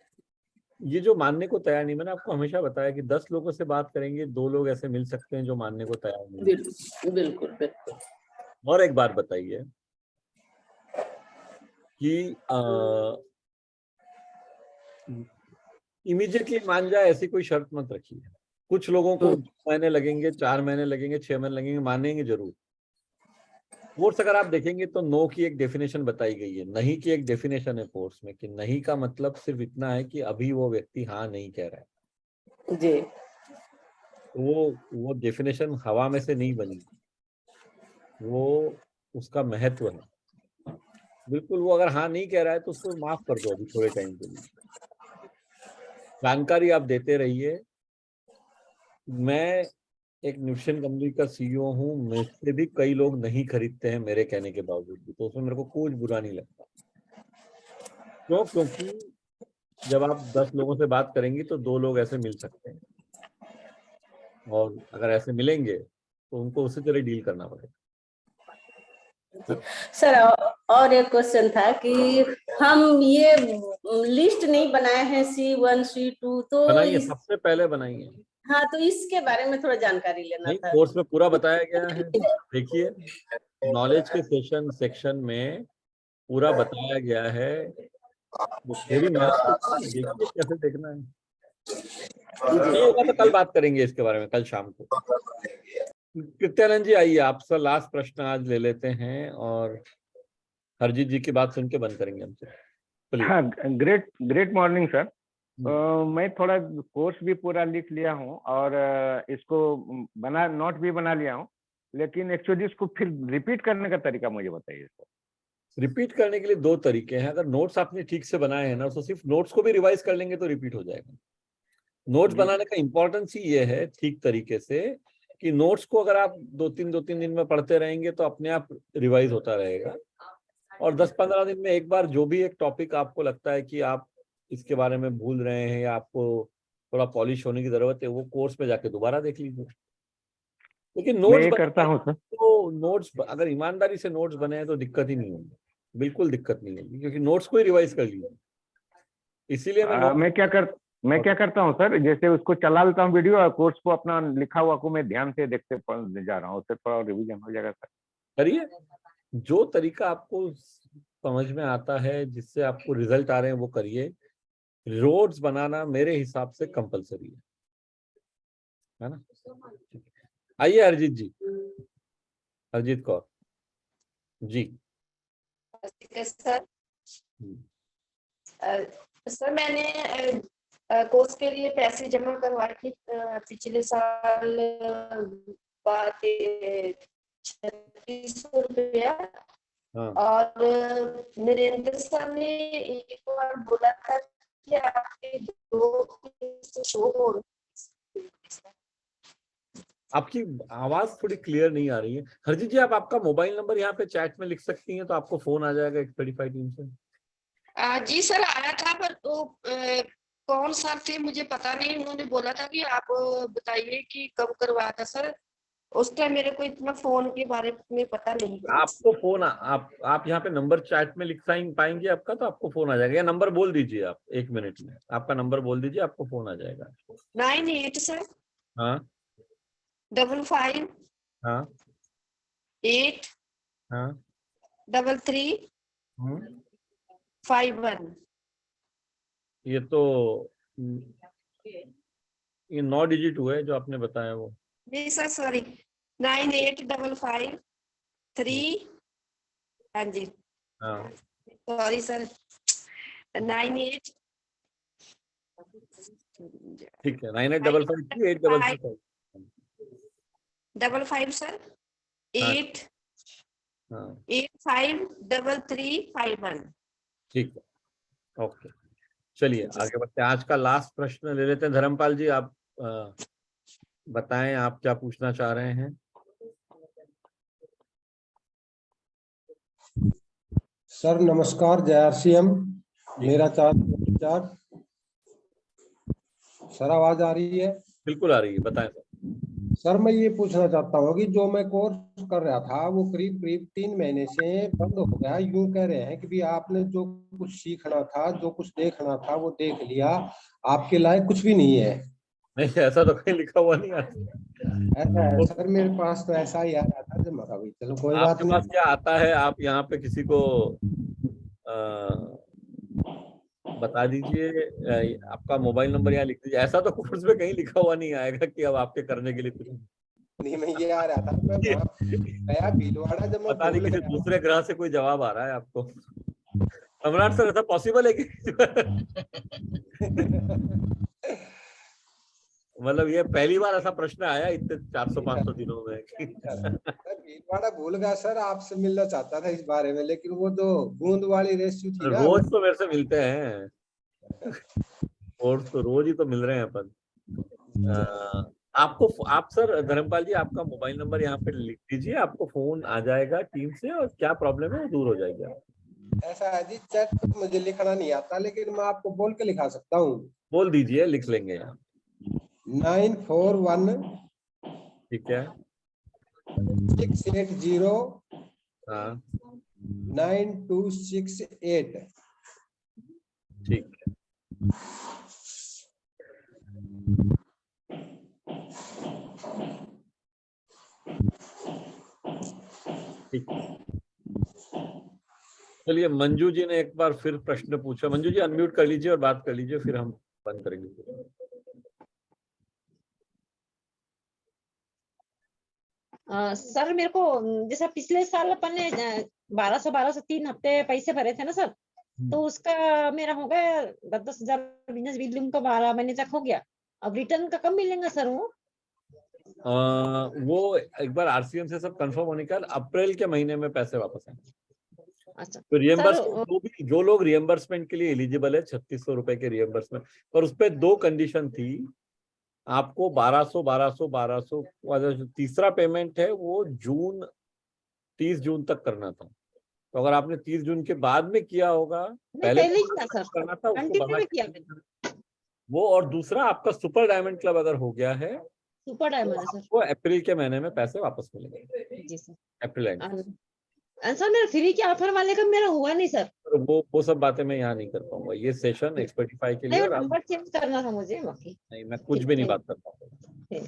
ये जो मानने को तैयार नहीं, मैंने आपको हमेशा बताया कि 10 लोगों से बात करेंगे, 2 लोग ऐसे मिल सकते हैं जो मानने को तैयार नहीं। बिल्कुल बिल्कुल। और एक बात बताइए कि इमीडिएटली मान जाए ऐसी कोई शर्त मत रखिए। कुछ लोगों को 2 महीने लगेंगे, 4 महीने लगेंगे, 6 महीने लगेंगे, मानेंगे जरूर। कोर्स अगर आप देखेंगे तो नो की एक डेफिनेशन बताई गई है, नहीं की एक डेफिनेशन है कोर्स में, कि नहीं का मतलब सिर्फ इतना है कि अभी वो व्यक्ति हाँ नहीं कह रहा है जी। वो डेफिनेशन हवा में से नहीं बनी, वो उसका महत्व है। बिल्कुल, वो अगर हाँ नहीं कह रहा है तो उसको माफ कर दो अभी थोड़े टाइम के लिए। जानकारी आप देते रहिए, मैं एक न्यूट्रिशन कंपनी का सीईओ हूँ, मुझसे भी कई लोग नहीं खरीदते हैं मेरे कहने के बावजूद भी, तो उसमें मेरे को कुछ बुरा नहीं लगता। क्यों? क्योंकि जब आप 10 लोगों से बात करेंगी तो 2 लोग ऐसे मिल सकते हैं, और अगर ऐसे मिलेंगे तो उनको उसी तरह डील करना पड़ेगा। सर और एक क्वेश्चन था कि हम ये लिस्ट नहीं बनाए हैं C1 C2, तो बनाइए, सबसे पहले बनाइए। हाँ, तो इसके बारे में थोड़ा जानकारी लेना नहीं, था। कोर्स में पूरा बताया गया है। देखिए, नॉलेज के सेक्शन में पूरा बताया गया है। वो थोड़ी देखिए कैसे देखना है। नहीं होगा तो कल बात करेंगे इसके बारे में, कल शाम को। कृत्यानंद जी आइए, आपसे लास्ट प्रश्न आज ले लेते हैं और हरजीत जी की बात सुन के बंद करेंगे हमसे। हाँ, ग्रेट मॉर्निंग सर। मैं थोड़ा कोर्स भी पूरा लिख लिया हूँ और इसको नोट भी बना लिया हूँ, लेकिन एक्चुअली इसको फिर रिपीट करने का तरीका मुझे बताइए सर। रिपीट करने के लिए 2 तरीके हैं। अगर नोट्स आपने ठीक से बनाए हैं ना, तो सिर्फ नोट्स को भी रिवाइज कर लेंगे तो रिपीट हो जाएगा। नोट्स बनाने का इंपॉर्टेंस ही ये है ठीक तरीके से कि नोट्स को अगर आप 2-3 दिन में पढ़ते रहेंगे तो अपने आप रिवाइज होता रहेगा, और 10-15 दिन में एक बार जो भी एक टॉपिक आपको लगता है कि आप इसके बारे में भूल रहे हैं या आपको थोड़ा पॉलिश होने की जरूरत है, वो कोर्स में जाके दोबारा देख लीजिए। लेकिन नोट्स करता हूँ सर। तो नोट्स अगर ईमानदारी से नोट्स बने हैं तो दिक्कत ही नहीं होगी, बिल्कुल दिक्कत नहीं होगी, क्योंकि नोट्स को ही रिवाइज कर लीजिए। इसीलिए मैं क्या करता हूँ सर, जैसे उसको चला लेता हूँ वीडियो, और कोर्स को अपना लिखा हुआ को मैं ध्यान से देखते जा रहा हूँ, उससे थोड़ा रिवीजन हो जाएगा सर। करिए, जो तरीका आपको समझ में आता है, जिससे आपको रिजल्ट आ रहे हैं, वो करिए। रोड्स बनाना मेरे हिसाब से कंपलसरी है ना। आइए हरजीत जी, हरजीत कौर जी। सर सर मैंने कोर्स के लिए पैसे जमा करवाए थे पिछले साल 3600 रुपया। और नरेंद्र सर ने एक बार बोला था कि आपके 2 शो हो। आपकी आवाज थोड़ी क्लियर नहीं आ रही है हरजीत जी। आप आपका मोबाइल नंबर यहाँ पे चैट में लिख सकती हैं, तो आपको फोन आ जाएगा X35 टीम से। जी सर आया था, पर तो कौन सर थे मुझे पता नहीं। उन्होंने बोला था कि आप बताइए कि कब करवाया था सर। उस टाइम मेरे को इतना फोन के बारे में पता नहीं। आपको फोन आप यहाँ पे नंबर चैट में लिख पाएंगे आपका, तो आपको फोन आ जाएगा। या नंबर बोल दीजिए आप 1 मिनट में, आपका नंबर बोल दीजिए, आपको फोन आ जाएगा। 98 सर। हाँ 55 हाँ 8 हाँ 33 51। ये तो ये 9 डिजिट हुए जो आपने बताया वो। नहीं सर सॉरी 9855 3। हाँ जी हाँ सॉरी सर 98। ठीक है 9855 55 सर 8 853351। ठीक है, ओके। चलिए आगे बढ़ते हैं। आज का लास्ट प्रश्न ले लेते हैं। धर्मपाल जी आप बताएं, आप क्या पूछना चाह रहे हैं। सर नमस्कार, जय RCM। मेरा चार्ज सर आवाज आ रही है? बिल्कुल आ रही है, बताएं सर। सर मैं ये पूछना चाहता हूँ कि जो मैं कोर्स कर रहा था वो करीब 3 महीने से बंद हो गया। यूं कह रहे हैं कि भी आपने जो कुछ सीखना था, जो कुछ देखना था वो देख लिया, आपके लायक कुछ भी नहीं है। नहीं, ऐसा तो कहीं लिखा हुआ नहीं आता। ऐसा है सर, मेरे पास तो ऐसा ही आ रहा था। जब मगा भाई चलो कोई बात नहीं। आपके पास क्या आता है, आप यहाँ पे किसी को बता दीजिए। आपका मोबाइल नंबर यहाँ लिख दीजिए। ऐसा तो कोर्स में कहीं लिखा हुआ नहीं आएगा कि अब आपके करने के लिए कुछ नहीं। मैं ये आ रहा था, मैं गया भीलवाड़ा, जब मैं पता नहीं किसी दूसरे ग्रह से कोई जवाब आ रहा है आपको। सम्राट सर ऐसा पॉसिबल है कि मतलब ये पहली बार ऐसा प्रश्न आया इतने 400-500 दिनों में। भीलवाड़ा भूल गया सर, आपसे मिलना चाहता था इस बारे में, लेकिन वो जो बूंद वाली रेस्क्यू थी ना, रोज तो मेरे से मिलते हैं और तो रोज ही तो मिल रहे हैं अपन। आप सर धर्मपाल जी आपका मोबाइल नंबर यहाँ पे लिख दीजिए, आपको फोन आ जाएगा टीम से और क्या प्रॉब्लम है वो दूर हो जाएगी। ऐसा है जी, चैट तो मुझे लिखना नहीं आता, लेकिन मैं आपको बोल के लिखा सकता हूँ। बोल दीजिए, लिख लेंगे यहाँ। 941 ठीक है 680 हाँ 9268। ठीक है। ठीक, चलिए मंजू जी ने एक बार फिर प्रश्न पूछा। मंजू जी अनम्यूट कर लीजिए और बात कर लीजिए, फिर हम बंद करेंगे। सर मेरे को जैसा पिछले साल अपन ने 1200 3 हफ्ते पैसे भरे थे ना सर, तो उसका मेरा हो गया 10,000 बिजनेस बिल्डिंग का 12 महीने तक हो गया। अब रिटर्न का कब मिलेगा सर वो एक बार आरसीएम से सब कंफर्म होने के बाद अप्रैल के महीने में पैसे वापस आएंगे। अच्छा तो रियम्बर्स सर, जो लोग रियम्बर्समेंट के लिए एलिजिबल है 3600 रुपए के रियम्बर्समेंट, पर उस पर 2 कंडीशन थी। आपको 1200 तीसरा पेमेंट है वो 30 जून तक करना था। तो अगर आपने 30 जून के बाद में किया होगा, पहले ही किया सर, करना था उसको कंटिन्यू बढ़ा में किया वो। और दूसरा आपका सुपर डायमंड क्लब अगर हो गया है सुपर डायमंड है सर। वो अप्रैल के महीने में पैसे वापस मिलेंगे। जी सर। अप्रैल एंड सर मेरा फ्री के ऑफर वाले का मेरा हुआ नहीं सर। वो सब बातें मैं यहाँ नहीं कर पाऊंगा। ये सेशन एक्सपर्टिफाई के लिए नहीं, और नंबर चेंज करना था मुझे बाकी। नहीं, मैं कुछ भी नहीं बात कर पाऊंगा।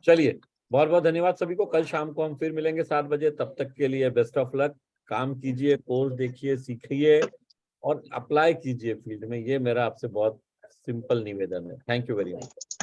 चलिए बहुत बहुत धन्यवाद सभी को। कल शाम को हम फिर मिलेंगे 7 बजे। तब तक के लिए बेस्ट ऑफ लक। काम कीजिए, कोर्स देखिए, सीखिए और अप्लाई कीजिए फील्ड में। ये मेरा आपसे बहुत सिंपल निवेदन है। Thank you very much.